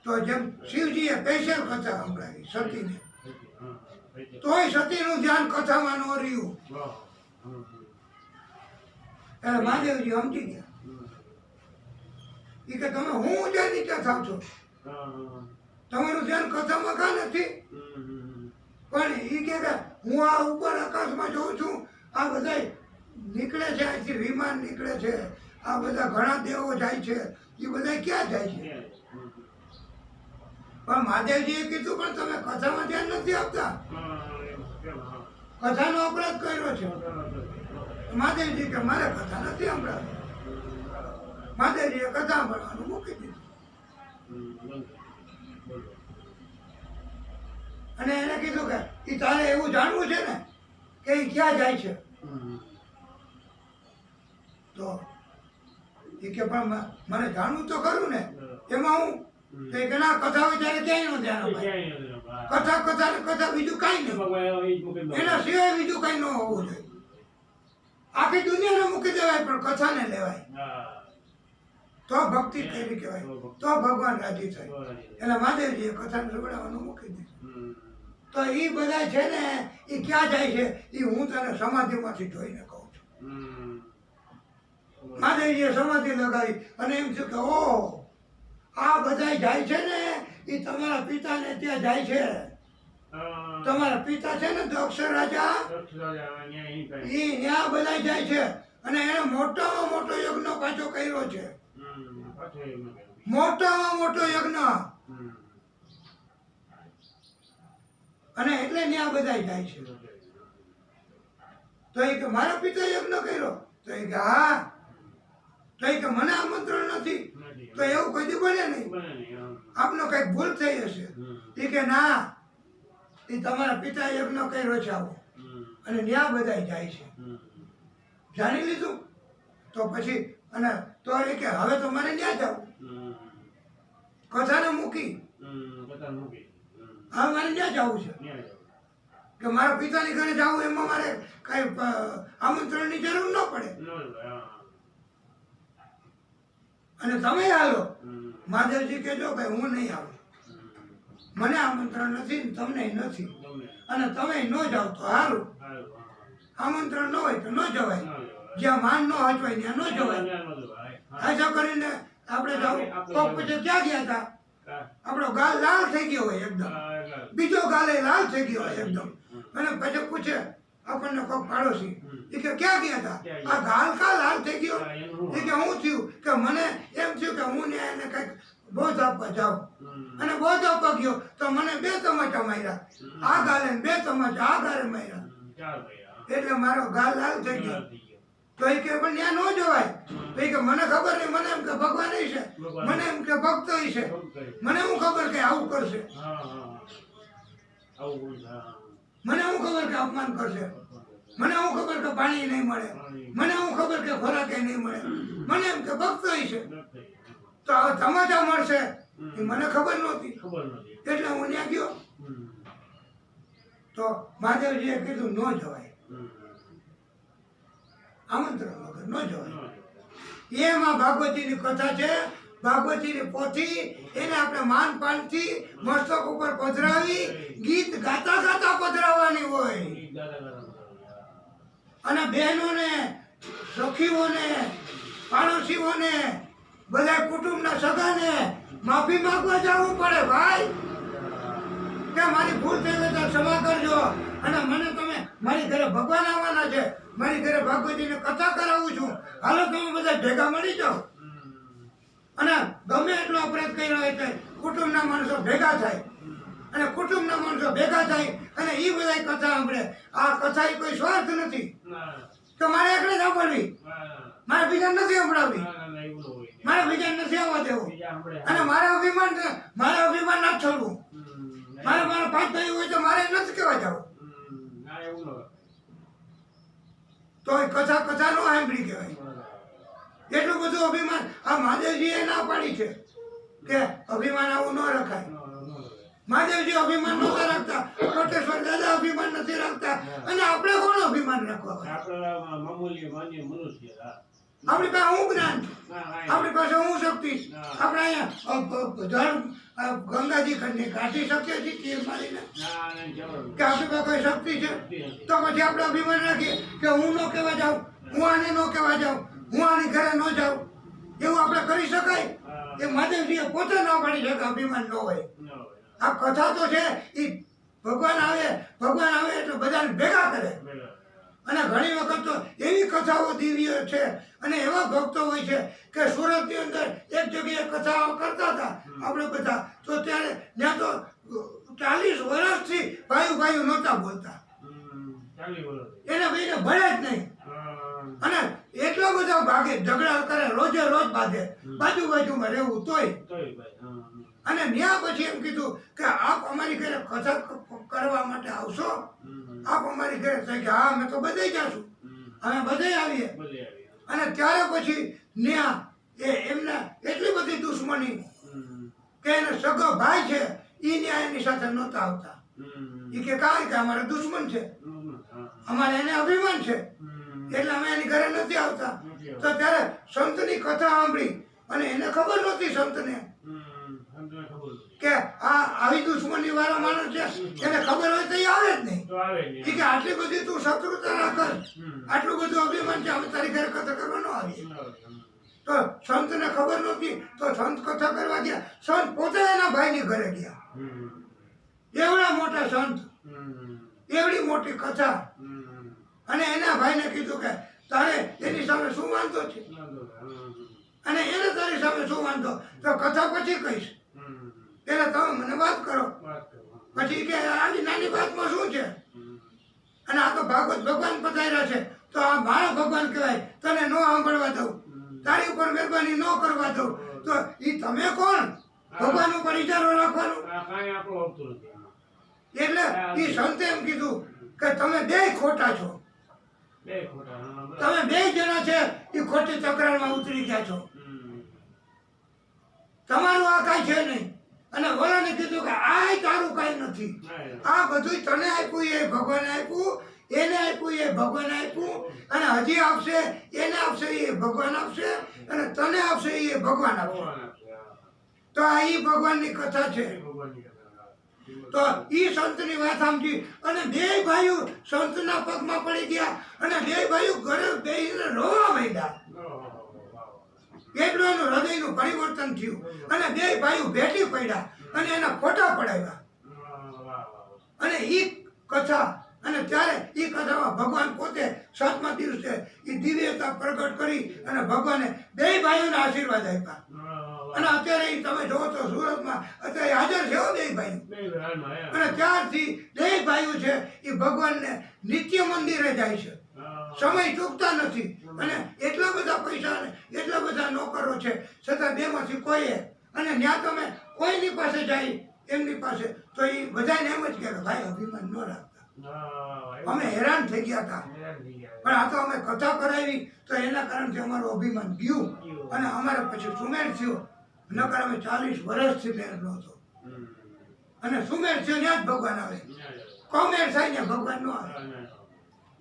તો જેમ શિવજીએ સ્પેશિયલ કથા સંભળાવી સતીને, તોય સતીનું ધ્યાન કથામાં ન રહ્યું. એટલે મહાદેવજી સમજી ગયા એ કે તમે હું જ્યાં નીચે થાવ છો, તમારું ધ્યાન કથામાં કાં નથી? પણ એ કે હું આ ઉપર આકાશમાં જોઉં છું, આ બધા નીકળે છે, અહીંથી વિમાન નીકળે છે, આ બધા ઘણા દેવો જાય છે, એ બધા ક્યાં જાય છે? પણ મહાદેવજીએ કીધું પણ તમે કથામાં ધ્યાન નથી આપતા, કથાનો અપરાધ કર્યો છે. મહાદેવજી કે મારે કથા નથી સંભળાવી. મહાદેવજીએ કથા સાંભળવાનું મૂકી દીધું. અને એને કીધું કે એ તારે એવું જાણવું છે ને કે એ ક્યાં જાય છે? તો એ કે પણ મને જાણવું તો ખરું ને, એમાં હું તો એ કે ના, કથા હોય ત્યારે ક્યાંય નો ધ્યાન અપાય. કથા કથા ને કથા, બીજું કાંઈ નહીં. એના સિવાય બીજું કાંઈ ન હોવું જોઈએ. આખી દુનિયાને મૂકી દેવાય પણ કથાને લેવાય તો ભક્તિ કરી કહેવાય, તો ભગવાન રાજી થાય. એટલે મહાદેવજીએ કથાને સંભળાવવાનું મૂકી દીધું. તો એ બધા છે ને એ ક્યાં જાય છે એ હું તને સમાધિમાંથી જોઈને કહું છું. મહાદેવજીએ સમાધિ લગાવી અને એમ થયું કે ઓહ, આ બધા જાય છે ને એ તમારા પિતાને ત્યાં જાય છે. તમારા પિતા છે ને દક્ષ રાજા, એ ત્યાં બધા જાય છે. અને એને મોટામાં મોટો યજ્ઞ પાછો કર્યો છે, મોટામાં મોટો યજ્ઞ. અને એટલે ત્યાં બધા જાય છે. તો એ કે મારા પિતા યજ્ઞ કર્યો? તો એ કે હા. તો એ કે મને આમંત્રણ નથી? તો એવું કદી બને નહીં, આપનો કઈક ભૂલ થઈ હશે. એ કે ના, એ તમારા પિતા યજ્ઞ કર્યો છે આવો, અને ત્યાં બધા જાય છે. જાણી લીધું? તો પછી અને તો એ કે હવે તો મારે ત્યાં જવું, કથાને મૂકી હવે મારે ત્યાં જવું છે કે મારા પિતાની ઘરે જવું, એમાં મારે કઈ આમંત્રણની જરૂર ન પડે. અને તમે હાલો. મહાદેવજી કહેજો કે હું નહીં આવું, મને આમંત્રણ નથી, તમને નથી, અને તમે ન જાઓ તો સારું. આમંત્રણ ન હોય તો ન જવાય, જ્યાં માન ન હચવાય ત્યાં ન જવાય. આશા કરીને આપણે જાવ. કોક પછી ક્યાં ગયા હતા, આપણો ગાલ લાલ થઈ ગયો હોય એકદમ, બીજો ગાલે લાલ થઈ ગયો હોય એકદમ. અને પછી પૂછે આપણને કોક પાડોશી, એ કે ક્યાં ગયા હતા, આ ગાલ કા લાલ થઈ ગયો? એ કે હું થયું કે મને એમ થયું કે હું ને એને કંઈક બોધ આપવા જાઉં, અને બોધ આપવા ગયો તો મને 2 તમાચા માર્યા, આ ગાલે 2 તમાચા આ ગાલે માર્યા, એટલે મારો ગાલ લાલ થઈ ગયો. તો એ કે પણ ત્યાં ન જવાય. તો એ કે મને ખબર નહીં, મને એમ કે ભગવાન છે, મને એમ કે ભક્ત છે, મને હું ખબર કે આવું કરશે, મને હું ખબર કે અપમાન કરશે, મને હું ખબર કે પાણી નહીં મળે, મને હું ખબર કે ખોરાક નહીં મળે, મને એમ કે ભક્ત છે. તો હવે તમાચા મળશે એ મને ખબર નહોતી, એટલે હું ત્યાં ગયો. તો મહાદેવજીએ કીધું ન જવાય. આમંત્રણ વગર ન જવાય. નો. એમાં ભાગવતીની કથા છે, ભાગવતીની પોથી, એને આપણે માનપાનથી મસ્તક ઉપર પધરાવી ગીત ગાતા ગાતા પધરાવવાની હોય. અને બહેનોને, સખીઓને, પાડોશીઓને, બધા કુટુંબના સગાને માફી માંગવા જવું પડે. ભાઈ કે મારી ભૂલ થઈ ગઈ તો ક્ષમા કરજો, અને મને તમે મારી ઘરે ભગવાન આવવાના છે, મારી ઘરે ભાગવતીની કથા કરાવું છું, હાલો તમે બધા ભેગા મળી જાઓ. અને ગમે એટલો અપરાધ કર્યો હોય તો કુટુંબના માણસો ભેગા થાય, અને કુટુંબના માણસો ભેગા થાય અને એ બધા કથા સાંભળે. આ કથા એ કોઈ સ્વાર્થ નથી કે મારે એકને જ સાંભળવી, મારે બીજા નથી સંભળાવવી, મારે બીજા નથી આવવા દેવું, અને મારે અભિમાન ના છોડવું. મારે મારા પાંચ ભાઈ હોય તો મારે નથી કહેવા જવું. તો એ કથા કથા નો સાંભળી કહેવાય. એટલું બધું અભિમાન આ મહાદેવજીએ ના પાડી છે કે અભિમાન આવું ન રખાય. મહાદેવજી અભિમાન નહોતા રાખતા, કોટેશ્વર દાદા અભિમાન નથી રાખતા, અને આપણે કોણ અભિમાન રાખવા? આપણી પાસે હું જ્ઞાન, આપણી પાસે હું શક્તિ, આપણે અહીંયા ગંગાજી ખંડની કાઢી શકીએ છીએ તીર મારીને કે આપણી પાસે કોઈ શક્તિ છે? તો પછી આપણે અભિમાન રાખીએ કે હું ન કહેવા જાઉં, હું આને ન કહેવા જાઉં, હું આની ઘરે ન જાઉં, એવું આપણે કરી શકાય? એ મહાદેવજીએ પોતે ના પાડી શકે અભિમાન ન હોય. આ કથા તો છે એ ભગવાન આવે એટલે બધાને ભેગા કરે. અને ઘણી વખત તો એવી કથાઓ દિવ્ય છે અને એવા ભક્તો હોય છે કે સુરતની અંદર એક જગ્યાએ કથાઓ કરતા હતા આપણે બધા, તો ત્યારે ત્યાં તો 40 વર્ષથી ભાઈઓ નહોતા બોલતા, એને ભાઈને ભળે જ નહીં, અને એટલો બધો ભાગે ઝઘડા કરે, રોજે રોજ બાજુમાં રહેવું તોય. અને ત્યાં પછી એમ કીધું કે આપ અમારી ઘરે કથા કરવા માટે આવશો? આપ અમારી ઘરે થાય કે હા અમે તો બધે જાશું, અમે બધે આવીએ. અને ત્યારે પછી ત્યાં એમને એટલી બધી દુશ્મની કે એને સગો ભાઈ છે એ ન્યાય એની સાથે નહોતા આવતા. એ કે કાંઈ કે અમારે દુશ્મન છે, અમારે એને અભિમાન છે, એટલે અમે એની ઘરે નથી આવતા. તો ત્યારે સંતની કથા સાંભળી અને એને ખબર નહોતી સંતને કે આ આવી દુશ્મની વાળો માણસ છે, એને ખબર હોય તો એ આવે જ નહીં. કે આટલી બધી તું શત્રુતા ના કર, આટલું બધું અભિમાન છે, અમે તારી ઘરે કથા કરવા ન આવીએ. તો સંતને ખબર નહોતી, તો સંત કથા કરવા ગયા. સંત પોતે એના ભાઈની ઘરે ગયા. એવડા મોટા સંત, એવડી મોટી કથા, અને એના ભાઈને કીધું કે તારે એની સામે શું વાંધો છે, અને એને તારી સામે શું વાંધો? તો કથા પછી કહીશ, પેલા તમે મને વાત કરો. પછી કે આની નાની વાતમાં શું છે? અને આ તો ભાગવત ભગવાન પધાર્યા છે, તો આ મારા ભગવાન કહેવાય, તને ન સાંભળવા દઉં, તારી ઉપર મહેરબાની ન કરવા દઉં. તો એ તમે કોણ ભગવાન ઉપર વિચારો રાખવાનું? એટલે એ સંતે એમ કીધું કે તમે બે ખોટા છો, તમે બે જણા છે એ ખોટી તકરારમાં ઉતરી ગયા છો, તમારું આ કાંઈ છે નહીં. અને વરાને કીધું કે આ તારું કાંઈ નથી, આ બધું તને આપ્યું એ ભગવાને આપ્યું, એને આપ્યું એ ભગવાને આપ્યું, અને હજી આપશે, એને આપશે એ ભગવાન આપશે, અને તને આપશે એ ભગવાન આપશે. તો આ એ ભગવાનની કથા છે. તો ઈ સંતની વાત સમજી અને બે ભાઈઓ સંતના પગમાં પડી ગયા, અને બે ભાઈઓ ઘરે બેસીને રોવા માંડ્યા. એટલું એનું હૃદયનું પરિવર્તન થયું, અને બે ભાઈઓ ભેટી પડ્યા અને એના ફોટા પડાવ્યા. અને ઈ કથા, અને ત્યારે ઈ કથામાં ભગવાન પોતે 7મા દિવસે ઈ દિવ્યતા પ્રગટ કરી અને ભગવાને બે ભાઈઓને આશીર્વાદ આપ્યા. અને અત્યારે તમે જોવો તો સુરતમાં અત્યારે હાજર છે બે ભાઈ, અને ત્યારથી બે ભાઈઓ છે એ ભગવાનને નિત્ય મંદિરે જાય છે, સમય ચૂકતા નથી. અને એટલા બધા પૈસા ને એટલા બધા નોકરો છે, છતાં બેમાંથી કોઈએ, અને ત્યાં તમે કોઈની પાસે જાય એમની પાસે તો એ બધાને એમ જ કહે ભાઈ અભિમાન ન રાખતા, અમે હેરાન થઈ ગયા હતા, પણ આ તો અમે કથા કરાવી તો એના કારણથી અમારું અભિમાન ગયું, અને અમારે પછી સુમેર થયો. નકર અમે 40 વર્ષથી મેર નહોતો, અને સુમેર થયો ત્યાં જ ભગવાન આવે, કોમેર થાય ને ભગવાન ન આવે.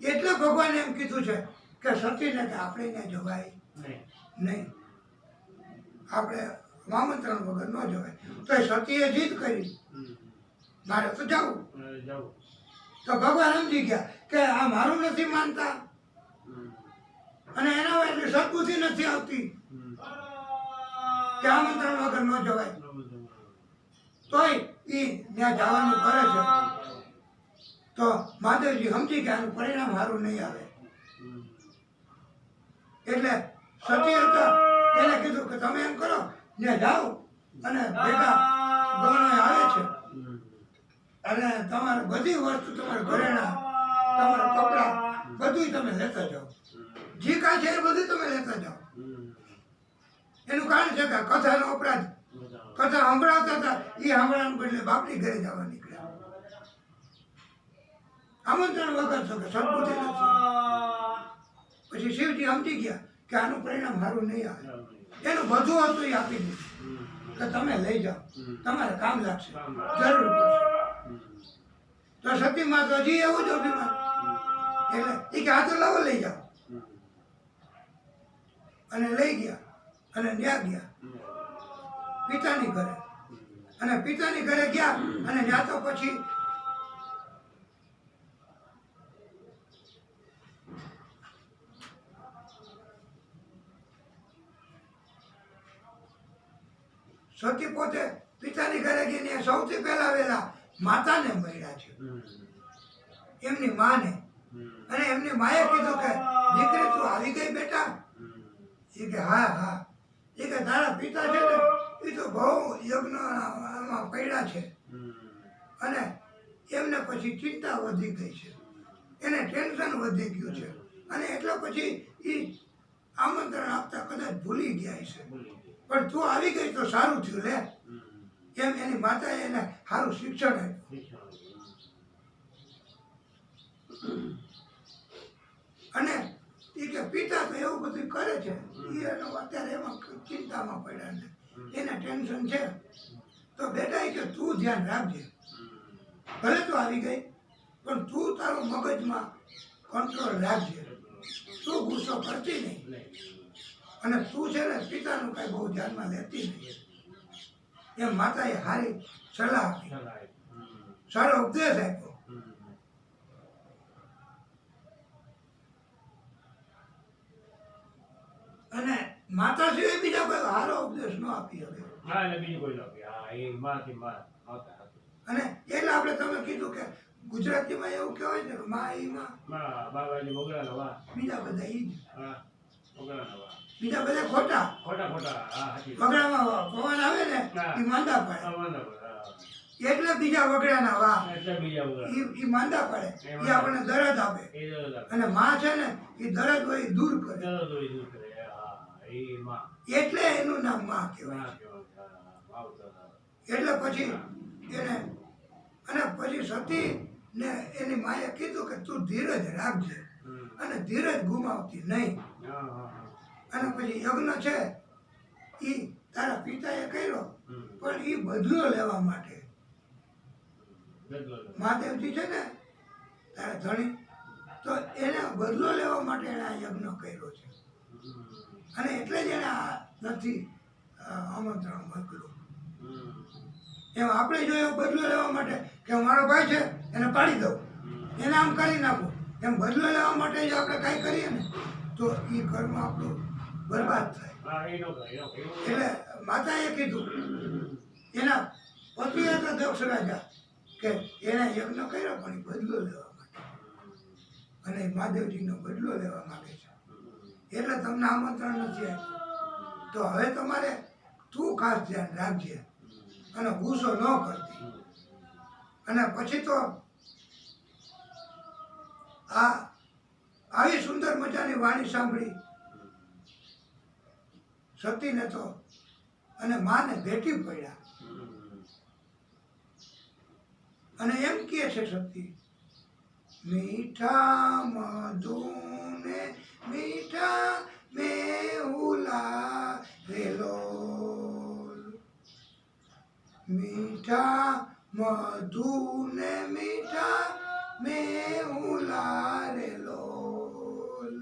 એટલે ભગવાને એમ કીધું છે કે સતીને કે આપણે ત્યાં જવાય નહીં. નહીં, આપણે આમંત્રણ વગર ન જવાય. તો એ સતીએ જીદ કરી, હમ. મારે તો જવું. જાઉં. તો ભગવાન સમજી ગયા કે આ મારું નથી માનતા હમ. અને એના એટલી સદબુદ્ધિ નથી આવતી હમ. કે આમંત્રણ વગર ન જવાય. બરોબર. તોય એ ત્યાં જવાનું કરે છે. તો મહાદેવજી સમજી ગયા આનું પરિણામ સારું નહીં આવે. હમ. એટલે સતી હતા એને કીધું કે તમે એમ કરો ત્યાં જાઓ અને ભેગા ગણો આવે છે હમ. અને તમારે બધી વસ્તુ તમારા ઘરેણા તમારા કપડાં બધું તમે લેતા જાઓ. જે કાંઈ છે એ બધું તમે લેતા જાઓ. હમ. એનું કારણ છે કે આ કથાનો અપરાધ બરાબર. કથા સંભળાવતા હતા એ સાંભળવાને બદલે બાપની ઘરે જવા નીકળ્યા. આમંત્રણ વગર છો કે સદબુદ્ધિ નથી. પછી શિવજી સમજી ગયા કે આનું પરિણામ સારું નહીં આવે. એનું બધું હતું એ આપી દીધું હમ. કે તમે લઈ જાઓ, તમારે કામ લાગશે, કામ જરૂર પડશે. હમ. તો સતીમાં તો હજી એવું જ અભિમાન એટલે એ કે આ તો લાવો લઈ જાઓ. હમ. અને લઈ ગયા અને ત્યાં ગયા પિતાની ઘરે. અને પિતાની ઘરે ગયા અને ત્યાં તો પછી સતી પોતે પિતાની ઘરે ગઈને સૌથી પહેલા વહેલા માતાને મળ્યા છે, હમ. એમની માને. હમ. અને એમની માએ કીધું કે દીકરી તું આવી ગઈ બેટા? હમ. એ કે હા હા. એ કે તારા પિતા છે ને એ તો બહુ યજ્ઞમાં પડ્યા છે હમ. અને એમને પછી ચિંતા વધી ગઈ છે, એને ટેન્શન વધી ગયું છે અને એટલે પછી એ આમંત્રણ આપતા કદાચ ભૂલી ગયા છે. બોલી ગઈ. પણ તું આવી ગઈ તો સારું થયું લે. હમ. એમ એની માતાએ એને સારું શિક્ષણ આપ્યું. અને એ કે પિતા તો એવું બધું કરે છે, એ એનો અત્યારે એમાં ચિંતામાં પડ્યા છે, એને ટેન્શન છે. તો બેટા એ કે તું ધ્યાન રાખજે, ભલે તું આવી ગઈ પણ તું તારું મગજમાં કંટ્રોલ રાખજે, તું ગુસ્સો કરતી નહીં અને તું છે ને પિતાનું કાંઈ બહુ ધ્યાનમાં લેતી નહીં. એમ માતાએ સારી સલાહ આપી, સારો ઉપદેશ આપ્યો. અને માતા સિવાય બીજા કોઈ સારો ઉપદેશ ન આપી હવે. હા, એટલે બીજું કોઈ નથી. હા, એ માંથી માં આવતા હતા. અને એટલે આપણે તમે કીધું કે ગુજરાતીમાં એવું કહેવાય છે કે મા ઈ માં, બાબાજી મોગરાના વાહ. બીજા બધા ઈ જ, હા, મોગરાના વાહ. બીજા બધા ખોટા. ખોટા ખોટા. હા, સાચી વાત. વગડામાં પવન આવે ને હા. એ માંદા પડે, હા, વાંધો નહીં. હા. એટલે બીજા વગડાના વાહ એટલે બીજા મોગરા. ઈ માંદા પડે, એ આપણને દરદ આપે. એ દરદ આપે. અને માં છે ને એ દરદ હોય એ દૂર કરે, દરદ હોય દૂર કરે. હા, એ માં. એટલે એનું નામ માં કહેવાય. માં કહેવાય. હા, આવતા હતા. એટલે પછી એને અને પછી સતી ને એની માએ કીધું કે તું ધીરજ રાખજે હમ. અને ધીરજ ગુમાવતી નહીં. હા, હા, હા. અને પછી યજ્ઞ છે એ તારા પિતાએ કર્યો હમ. પણ એ બદલો લેવા માટે. બદલો લે. મહાદેવજી છે ને તારા ધણી, તો એને બદલો લેવા માટે એણે આ યજ્ઞ કર્યો છે. હમ. અને એટલે જ એને આ નથી આમંત્રણ મોકલ્યું. હમ. એમ આપણે જો એવો બદલો લેવા માટે કે મારો ભાઈ છે એને પાડી દઉં, એને આમ કરી નાખું, એમ બદલો લેવા માટે જો આપણે કાંઈ કરીએ ને તો એ કર્મ આપણું બરબાદ થાય. હા, એ નો કરે, એ નો કરે. એટલે માતાએ કીધું એના પતિએ તો દક્ષ રાજા કે એને યજ્ઞ કર્યો પણ એ બદલો લેવા માટે, અને એ મહાદેવજીનો બદલો લેવા માંગે છે એટલે તમને આમંત્રણ નથી આપ્યું. તો હવે તમારે તું ખાસ ધ્યાન રાખજે અને ગુસ્સો ન કરતી. અને પછી તો આવી સુંદર મજાની વાણી સાંભળી સતીને તો અને માને ભેટી પડ્યા. અને એમ કહે છે સતી, મીઠા મધુને મીઠા મેહુલા વેલો, મીઠા મધુને મીઠા મેહુલા રે લોલ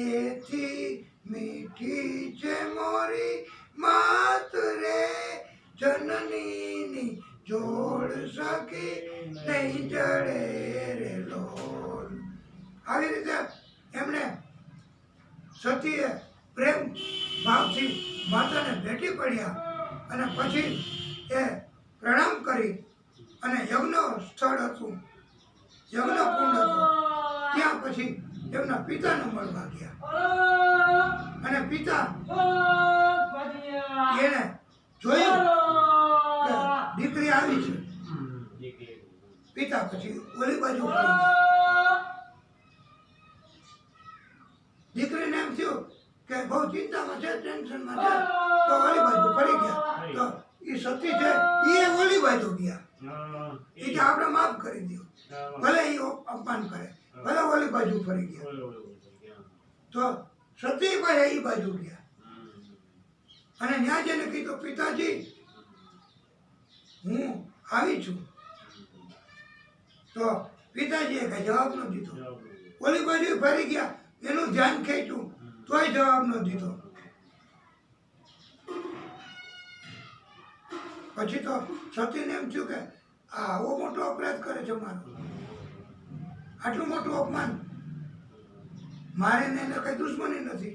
એથી મીઠી છે મોરી માત રે જનનીની જોડ સકી નહીં જડે રે લોલ. આવી રીતે એમણે સતીએ પ્રેમ ભાવથી માતાને ભેટી પડ્યા અને પછી એ પ્રણામ કરી અને યજ્ઞ સ્થળ હતું, યજ્ઞ કુંડ હતો, ત્યાં પછી એમના પિતાને મળવા ગયા અને પિતા એને જોયું કે દીકરી આવી છે. પિતા પછી ઓલી બાજુ ફરી ગયા. દીકરીને એમ થયું કે બહુ ચિંતામાં છે, ટેન્શનમાં છે, તો ઓલી બાજુ ફરી ગયા. તો એ સતી છે એ ઓલી બાજુ ગયા. એ કે આપણે માફ કરી દો, ભલે એ અપમાન કરે, ભલે ઓલી બાજુ ફરી ગયા. તો સતી પાસે એ બાજુ ગયા અને ત્યાં જઈને કીધું, પિતાજી હું આવી છું. તો પિતાજીએ કઈ જવાબ ન દીધો. ઓલી બાજુ ફરી ગયા, એનું ધ્યાન ખેંચ્યું તોય જવાબ ન દીધો. પછી તો સતીને એમ થયું કે આ આવો મોટો અપરાધ કરે છે મારો, આટલું મોટું અપમાન. મારે ને એને કઈ દુશ્મની નથી,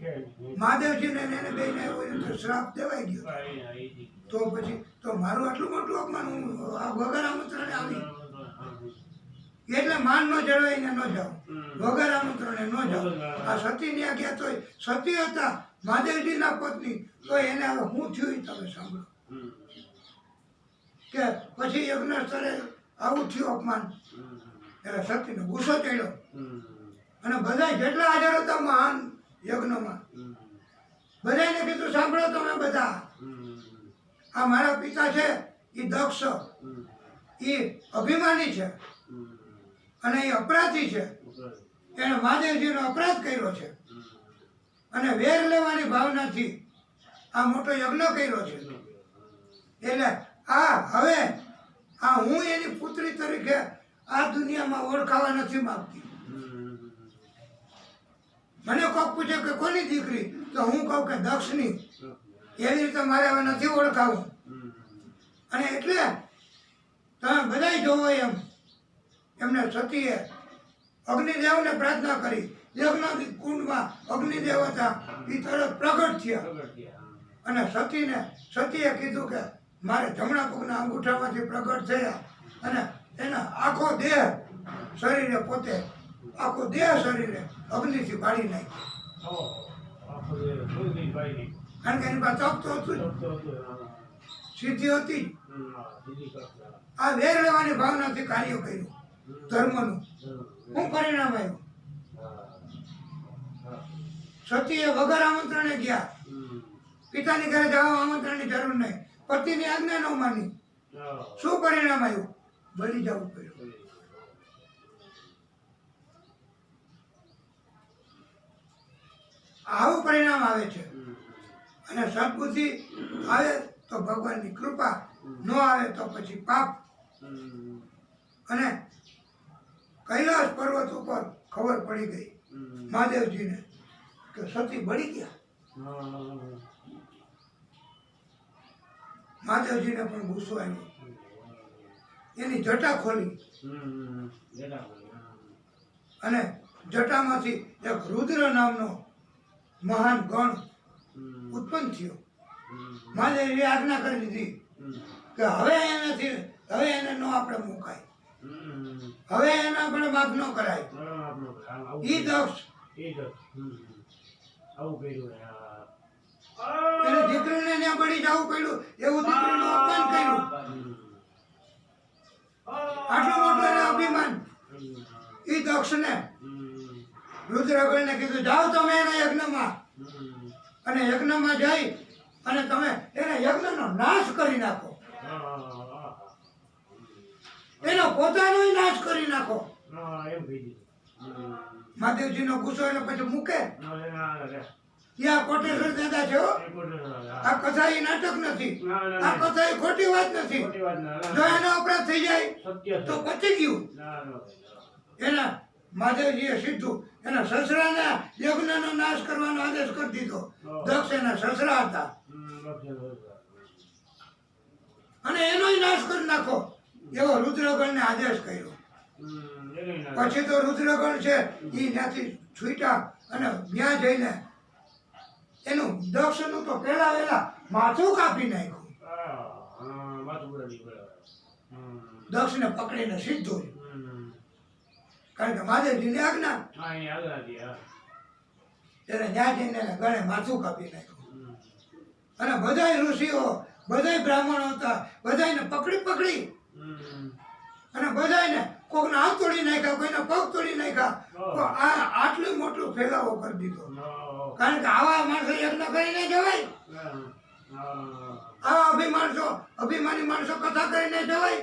મહાદેવજીને ને એને બેને તો શ્રાપ દેવાઈ ગયો. તો પછી તો મારું આટલું મોટું અપમાન હું આ વગર આમંત્રણે આવી, એટલે માન ન જળવાઈને ન જાઓ, વગર આમંત્રણે ન જાઓ. આ સતી ની આજ્ઞા તોય સતી હતા મહાદેવજીના પત્ની, તો એને હવે હું થયું એ તમે સાંભળો. કે પછી યજ્ઞ સ્થળે આવું થયું અપમાન, એટલે સતીને ગુસ્સો ચડ્યો અને બધા જેટલા હાજર હતા મહાન યજ્ઞમાં બધાને કીધું, સાંભળો તમે બધા, આ મારા પિતા છે એ દક્ષ, એ અભિમાની છે અને એ અપરાધી છે. એણે મહાદેવજીનો અપરાધ કર્યો છે અને વેર લેવાની ભાવનાથી આ મોટો યજ્ઞ કર્યો છે. એટલે આ હવે આ હું એની પુત્રી તરીકે આ દુનિયામાં ઓળખાવા નથી માંગતી. મને કોક પૂછે કે કોની દીકરી, તો હું કહું કે દક્ષની. એવી રીતે મારે હવે નથી ઓળખાવું. અને એટલે તમે બધાય જોવો એમ એમને સતીએ અગ્નિદેવને પ્રાર્થના કરી. યજ્ઞ કુંડમાં અગ્નિદેવ હતા, એ તરત પ્રગટ થયા અને સતીએ કીધું કે મારે જમણા પગના અંગૂઠામાંથી પ્રગટ થયા અને એના આખો દેહ શરીરે પોતે આખો દેહ શરીરે અગ્નિથી બાળી નાખ્યો. કારણ કે એની પાસે તપ તો હતું જ, સિદ્ધિ હતી. આ વેર લેવાની ભાવનાથી કાર્ય કર્યું ધર્મનું. શું પરિણામ આવ્યું? સતીએ વગર આમંત્રણે ગયા. પિતાની ઘરે જવા આમંત્રણની જરૂર નહીં, પતિની આજ્ઞા ન માની. શું પરિણામ આવ્યું? બળી જવું પડ્યું. આવું પરિણામ આવે છે. અને સદબુદ્ધિ આવે તો ભગવાનની કૃપા, ન આવે તો પછી પાપ. અને કૈલાસ પર્વત ઉપર ખબર પડી ગઈ મહાદેવજીને કે સતી બળી ગયા. મહાદેવજીને પણ ગુસ્સો આવ્યો. એની જટા ખોલી અને જટામાંથી એક રુદ્ર નામનો મહાન ગણ ઉત્પન્ન થયો. મહાદેવજીએ આજ્ઞા કરી દીધી કે હવે એને નો આપણે મુકાય, હવે એના આપણે માફ ન કરાય. ઈ દક્ષ એને દીકરીને ત્યાં બળી જવું પડ્યું, એવું દીકરીનું અપમાન કર્યું. આટલું મોટું એને અભિમાન. ઈ દક્ષને રુદ્રગણને કીધું, જાઓ તમે એના યજ્ઞમાં અને યજ્ઞમાં જઈ અને તમે એના યજ્ઞનો નાશ કરી નાખો, એનો પોતાનો નાશ કરી નાખો. મહાદેવજીનો ગુસ્સો એટલે પછી મૂકે. ત્યાં કોટેશ્વર દાદા છે હો. આ કથા એ નાટક નથી, આ કથા એ ખોટી વાત નથી. જો એનો અપરાધ થઈ જાય તો પતી ગયું. એના મહાદેવજીએ સીધું એના સસરાના યજ્ઞનો નાશ કરવાનો આદેશ કરી દીધો. દક્ષ એના સસરા હતા અને એનોય નાશ કરી નાખો એવો રુદ્રગણને આદેશ કર્યો. પછી તો રુદ્રગણ છે એ ત્યાંથી છૂટ્યા અને ત્યાં જઈને એનું દક્ષનું તો પહેલા વહેલા માથું કાપી નાખ્યું. દક્ષને પકડીને સીધો, કારણ કે મહાદેવજીની આજ્ઞા. એને ત્યાં જઈને એને ગળે માથું કાપી નાખ્યું. અને બધાય ઋષિઓ, બધાય બ્રાહ્મણો હતા, બધાયને પકડી અને બધાયને કોકના હાથ તોડી નાખ્યા, કોઈના પગ તોડી નાખ્યા. તો આ આટલું મોટું ફેલાવો કરી દીધો. કારણ કે આવા માણસો યજ્ઞ કરીને જવાય, આવા અભિમાની માણસો કથા કરીને જવાય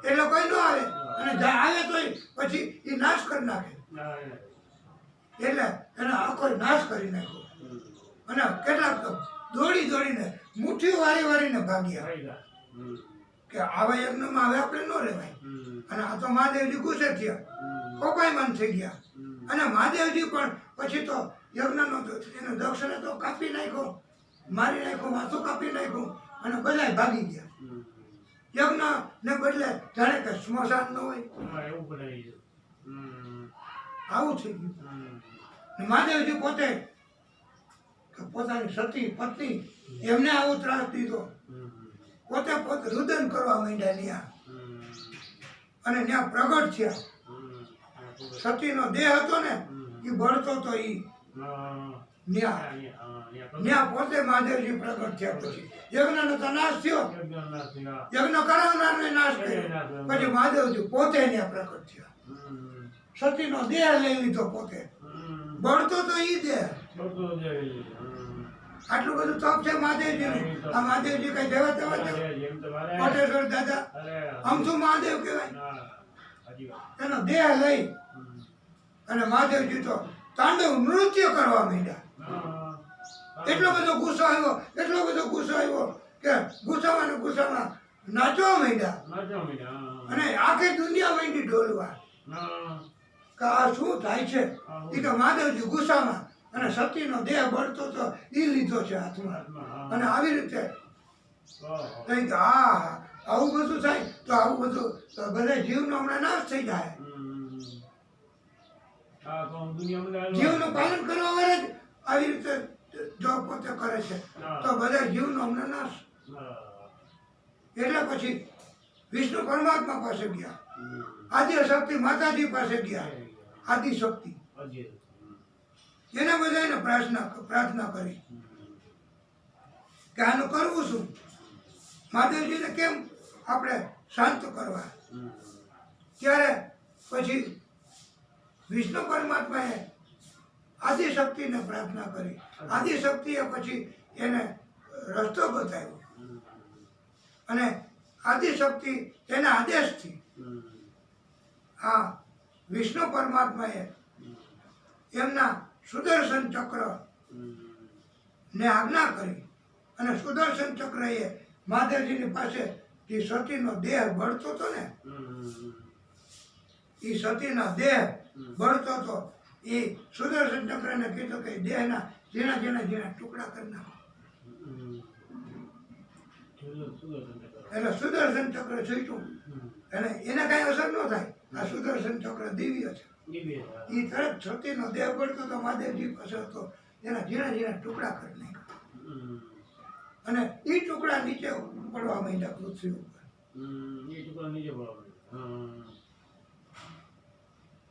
એટલે કોઈ ન આવે. અને આવે તો પછી એ નાશ કરી નાખે. એટલે એને આખો નાશ કરી નાખ્યો. અને કેટલાક તો દોડીને મુઠ્ઠીઓ વારીને ભાગ્યા કે આવા યજ્ઞમાં હવે આપણે ન રહેવાય. અને આ તો મહાદેવજી ગુસ્સે થયા, કોપાયમાન થઈ ગયા. અને મહાદેવજી પણ પછી તો યજ્ઞનો એને દક્ષને તો કાપી નાખ્યો, મારી નાખ્યો, માથું કાપી નાખ્યું અને બધા ભાગી ગયા. યજ્ઞ ને બદલે જાણે કે સ્મશાન ન હોય આવું થઈ ગયું. મહાદેવજી પોતે પોતાની સતી પત્ની એમને આવો ત્રાસ દીધો. પોતે રુદન કરવા માંડ્યા ત્યાં અને ત્યાં પ્રગટ થયા. સતીનો દેહ હતો ને એ બળતો તો એ ત્યાં પોતે મહાદેવજી પ્રગટ થયા. પછી યજ્ઞનો તો નાશ થયો, યજ્ઞ કરાવનારને નાશ કર્યો. પછી મહાદેવજી પોતે ત્યાં પ્રગટ થયા. સતીનો દેહ લઈ લીધો પોતે, બળતો તો ઈ દેહ. આટલું બધું તપ છે મહાદેવજીનું. આ મહાદેવજી કઈ દેવા તેવા છે કોટેશ્વર દાદા અમથું મહાદેવ કહેવાય. એનો દેહ લઈ અને મહાદેવજી તો તાંડવ નૃત્ય કરવા માંડ્યા. એટલો બધો ગુસ્સો આવ્યો કે ગુસ્સામાં નાચવા માંડ્યા. અને આખી દુનિયા માંડી ઢોલવા કે આ શું થાય છે. એ તો મહાદેવજી ગુસ્સામાં અને સતીનો દેહ બળતો તો એ લીધો છે હાથમાં. અને આવી રીતે કઈ કે આવું બધું થાય તો આવું બધું બધા જીવનો હમણાં નાશ થઈ જાય. જીવનું પાલન કરવા વાળા જ આવી રીતે જો પોતે કરે છે તો બધા જીવનો હમણાં નાશ. એટલે પછી વિષ્ણુ પરમાત્મા પાસે ગયા, આદિ શક્તિ માતાજી પાસે ગયા. આદિ શક્તિ એને બધાને પ્રાર્થના કરી કે આનું કરવું શું, મહાદેવજીને કેમ આપણે શાંત કરવા. ત્યારે પછી વિષ્ણુ પરમાત્માએ આદિશક્તિને પ્રાર્થના કરી. આદિશક્તિએ પછી એને રસ્તો બતાવ્યો અને આદિશક્તિ એના આદેશથી આ વિષ્ણુ પરમાત્માએ એમના સુદર્શન ચક્ર ને આજ્ઞા કરી. અને સુદર્શન ચક્ર એ મહાદેવજીની પાસે જે સતીનો દેહ બળતો હતો ને, એ સતીનો દેહ બળતો હતો, એ સુદર્શન ચક્રને કીધું કે દેહના ઝીણા ટુકડા કરી નાખો. એટલે સુદર્શન ચક્ર છૂટ્યું અને એને કઈ અસર ન થાય. આ સુદર્શન ચક્ર દિવ્ય છે. એ તરત સતીનો દેહ બળતો તો મહાદેવજી પાસે હતો, એના ઝીણા ટુકડા કરી નાખ્યા. અને એ ટુકડા નીચે પડવા માંડ્યા પૃથ્વી ઉપર.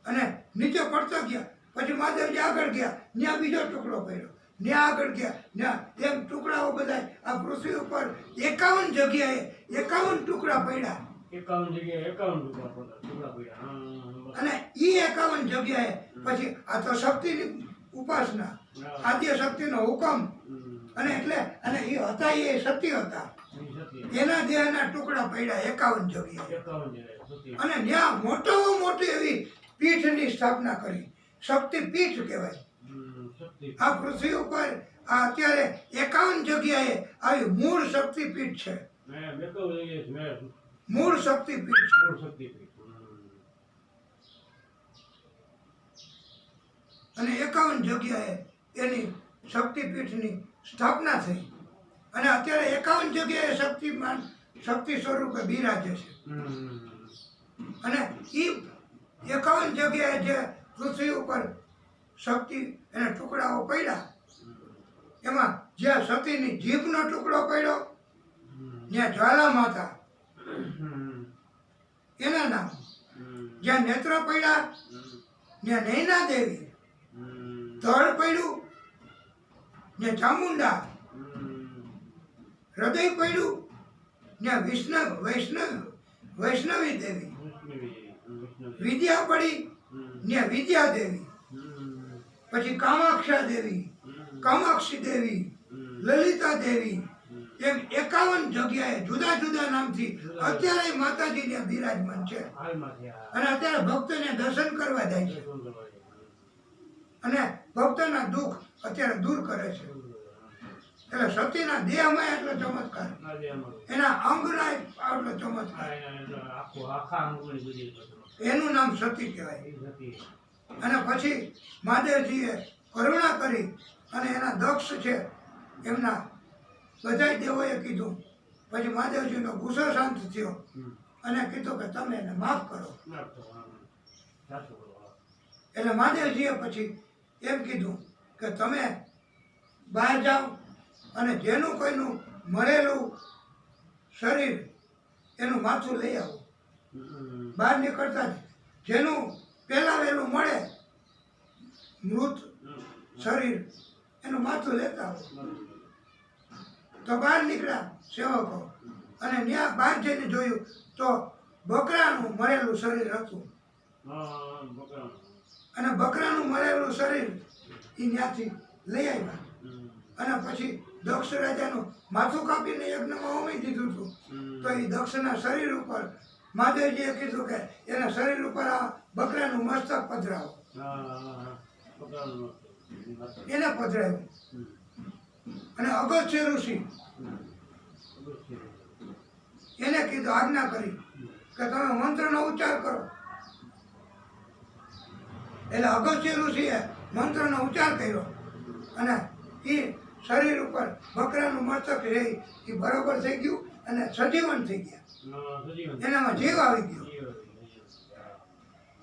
અને નીચે પડતા ગયા. પછી મહાદેવજી આગળ ગયા, ત્યાં બીજો ટુકડો પડ્યો, ત્યાં આગળ ગયા, ત્યાં એમ ટુકડાઓ બધા આ પૃથ્વી ઉપર 51 જગ્યાએ 51 ટુકડા પડ્યા. 51 જગ્યાએ 51 ટુકડા પડ્યા. અને ઈ 51 જગ્યાએ પછી આ તો શક્તિની ઉપાસના, આદ્ય શક્તિનો હુકમ. અને એટલે અને એ હતા એ સત્ય હતા. એના દેહના ટુકડા પડ્યા 51 જગ્યાએ. અને ત્યાં મોટી એવી પીઠની સ્થાપના કરી. શક્તિ પીઠ કહેવાય. આ પૃથ્વી ઉપર આ અત્યારે 51 જગ્યાએ આવી મૂળ શક્તિ પીઠ છે. મૂળ શક્તિ પીઠ. અને 51 જગ્યાએ એની શક્તિપીઠની સ્થાપના થઈ અને અત્યારે 51 જગ્યાએ શક્તિ સ્વરૂપે બિરાજે છે. અને એ 51 જગ્યાએ જે પૃથ્વી ઉપર શક્તિ એને ટુકડાઓ પડ્યા એમાં જ્યાં સતીની જીભનો ટુકડો પડ્યો જ્યાં જ્વાલા માતા એના નામ, જ્યાં નેત્ર પડ્યા ત્યાં નૈના દેવી, ધડ પડ્યું ત્યાં ચામુંડા, હૃદય પડ્યું ત્યાં વૈષ્ણવી દેવી, વિદ્યા પડી ત્યાં વિદ્યા દેવી, પછી કામાક્ષા દેવી, કામાક્ષી દેવી, લલિતા દેવી, એમ 51 જગ્યાએ જુદા જુદા નામથી અત્યારે માતાજી ત્યાં બિરાજમાન છે. અને અત્યારે ભક્તોને દર્શન કરવા જાય છે અને ભક્તોના દુઃખ અત્યારે દૂર કરે છે. એટલે સતીના દેહમાં એટલો ચમત્કાર, એના અંગના આટલો ચમત્કાર, એનું નામ સતી કહેવાય. અને પછી મહાદેવજીએ કરુણા કરી અને એના દક્ષ છે એમના બધા દેવોએ કીધું. પછી મહાદેવજીનો ગુસ્સો શાંત થયો અને કીધું કે તમે એને માફ કરો. એટલે મહાદેવજીએ પછી એમ કીધું કે તમે બહાર જાઓ અને જેનું કોઈનું મરેલું શરીર એનું માથું લઈ આવો. બહાર નીકળતા જ જેનું પહેલા વહેલું મળે મૃત શરીર એનું માથું લેતા આવો. તો બહાર નીકળ્યા સેવકો અને ત્યાં બહાર જઈને જોયું તો બકરાનું મરેલું શરીર હતું. અને બકરાનું મરેલું શરીર એ ત્યાંથી લઈ આવ્યા અને પછી દક્ષ રાજાનું માથું કાપીને યજ્ઞમાં હોમી દીધું હતું. તો એ દક્ષના શરીર ઉપર મહાદેવજીએ કીધું કે એના શરીર ઉપર આ બકરાનું મસ્તક પધરાવો. એને પધરાવ્યું. અને અગસ્ત્ય ઋષિ એને કીધું, આજ્ઞા કરી કે તમે મંત્રનો ઉચ્ચાર કરો. એટલે અગસ્ત્ય ઋષિએ મંત્રનો ઉચ્ચાર કર્યો અને એ શરીર ઉપર બકરાનું મસ્તક રહી એ બરોબર થઈ ગયું અને સજીવન થઈ ગયા. એનામાં જીવ આવી ગયો.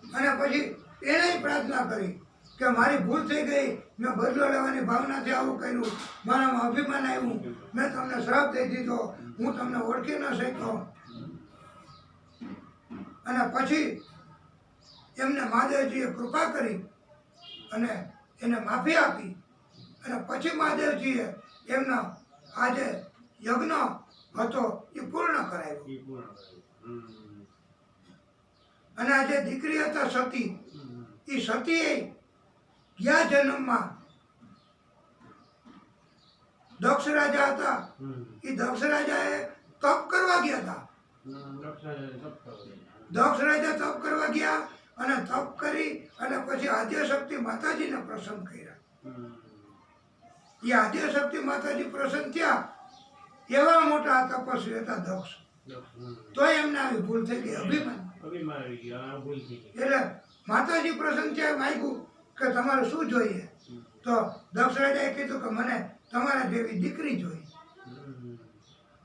અને પછી એને પ્રાર્થના કરી કે મારી ભૂલ થઈ ગઈ, મેં બદલો લેવાની ભાવનાથી આવું કર્યું, મારામાં અભિમાન આવ્યું, મેં તમને શ્રાપ દઈ દીધો, હું તમને ઓળખી ન શક્યો. અને પછી એમને મહાદેવજીએ કૃપા કરી અને એને માફી આપી. અને પછી મહાદેવજીએ એમનો આ જે યજ્ઞ હતો એ પૂર્ણ કરાવ્યો. અને આ જે દીકરી હતા સતી, એ સતીએ ગયા જન્મમાં દક્ષ રાજા હતા, એ દક્ષ રાજાએ તપ કરવા ગયા હતા. દક્ષ રાજા તપ કરવા ગયા અને તપ કરી અને પછી આદ્યશક્તિ માતાજીને પ્રસન્ન કર્યા. એ આદ્યશક્તિ માતાજી પ્રસન્ન થયા. એવા મોટા તપસ્વી હતા દક્ષ, તોય એમને આવી ભૂલ થઈ ગઈ, અભિમાન. એટલે માતાજી પ્રસન્ન થયા, માગ્યું કે તમારે શું જોઈએ? તો દક્ષ રાજાએ કીધું કે મને તમારા જેવી દીકરી જોઈએ.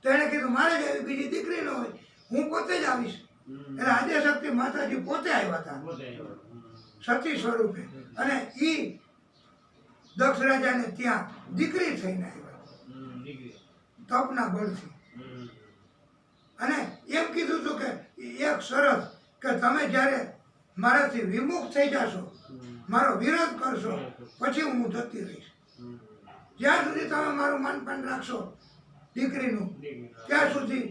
તો એને કીધું મારે જેવી બીજી દીકરી ન હોય, હું પોતે જ આવીશ. એટલે આદ્યશક્તિ માતાજી પોતે આવ્યા હતા સતી સ્વરૂપે. અને એ દક્ષ રાજાને ત્યાં દીકરી થઈને આવ્યા તપના બળથી. અને એમ કીધું હતું કે એક શરત કે તમે જ્યારે મારાથી વિમુખ થઈ જશો, મારો વિરોધ કરશો, પછી હું જતી રહીશ. જ્યાં સુધી તમે મારું માનપાન રાખશો દીકરીનું, ત્યાં સુધી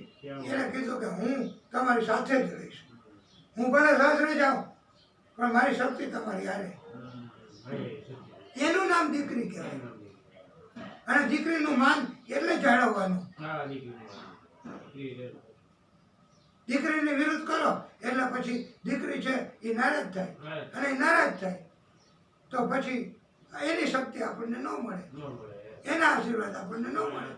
એને કીધું કે હું તમારી સાથે જ રહીશ. હું ભલે સાસરે જાઉં પણ મારી શક્તિ તમારી હારે. એનું નામ દીકરી કહેવાય. અને દીકરીનું માન એટલે જાળવવાનું. દીકરીને વિરુદ્ધ કરો એટલે પછી દીકરી છે એ નારાજ થાય, અને એ નારાજ થાય તો પછી એની શક્તિ આપણને ન મળે, એના આશીર્વાદ આપણને ન મળે.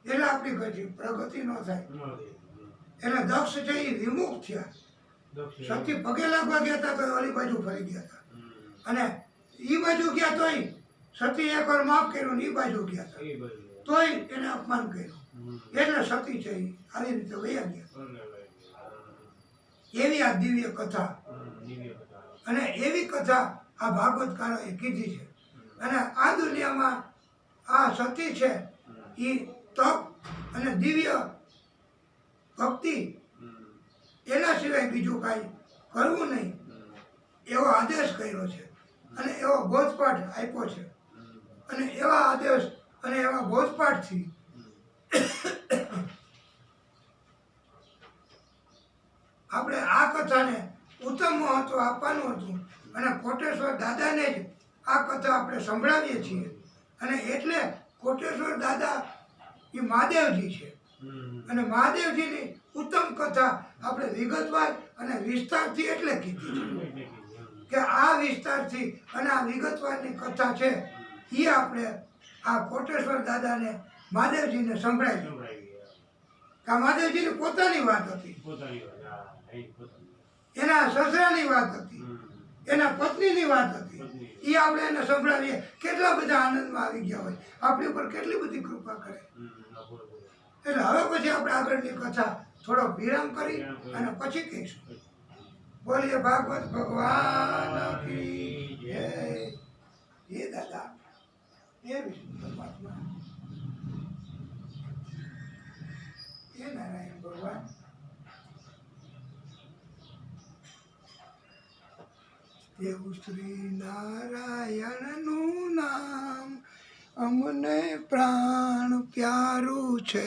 એટલે આપણી પછી પ્રગતિ ન થાય. એટલે દક્ષ છે એ વિમુખ થયા. સતી પગે લાગવા ગયા હતા તો ઓલી બાજુ ફરી ગયા હતા. અને એ બાજુ ગયા તોય સતી એકવાર માફ કર્યું ને એ બાજુ ગયા હતા એ બધું. તોય એને અપમાન કર્યું હમ. એટલે સતી છે ઈ આવી રીતે વયા ગયા બરાબર. એવી આ દિવ્ય કથા દિવ્ય કથા. અને એવી કથા આ ભાગવતકારોએ કીધી છે અને આ દુનિયામાં આ સતી છે એ તપ અને દિવ્ય ભક્તિ હમ. એના સિવાય બીજું કાંઈ કરવું નહીં એવો આદેશ કર્યો છે અને એવો બોધપાઠ આપ્યો છે અને એવા આદેશ અને એવા બોધપાઠથી આપણે આ કથાને ઉત્તમ મહત્વ આપવાનું હતું અને કોટેશ્વર દાદાને જ આ કથા આપણે સંભળાવીએ છીએ અને એટલે કોટેશ્વર દાદા એ મહાદેવજી છે હમ. અને મહાદેવજીની ઉત્તમ કથા આપણે વિગતવાર અને વિસ્તારથી એટલે કીધી છે કે આ વિસ્તારથી અને આ વિગતવારની કથા છે એ આપણે આ કોટેશ્વર દાદાને મહાદેવજીને સંભળાવી સંભળાવી ગયા. કે આ મહાદેવજીની પોતાની વાત હતી પોતાની વાત. હા, એ પોતાની વાત. એના સસરાની વાત હતી હમ. એના પત્નીની વાત હતી પત્ની. એ આપણે એને સંભળાવીએ કેટલા બધા આનંદમાં આવી ગયા હોય આપણી ઉપર કેટલી બધી કૃપા કરે હમ. હા, બોલો, બોલો. એટલે હવે પછી આપણે આગળની કથા થોડો વિરામ કરી અને પછી કહીશું બોલીએ ભાગવત ભગવાન કી જય હે દાદા હે વિષ્ણુ પરમાત્મા હે નારાયણ ભગવાન એવું શ્રી નારાયણનું નામ અમને પ્રાણ પ્યારું છે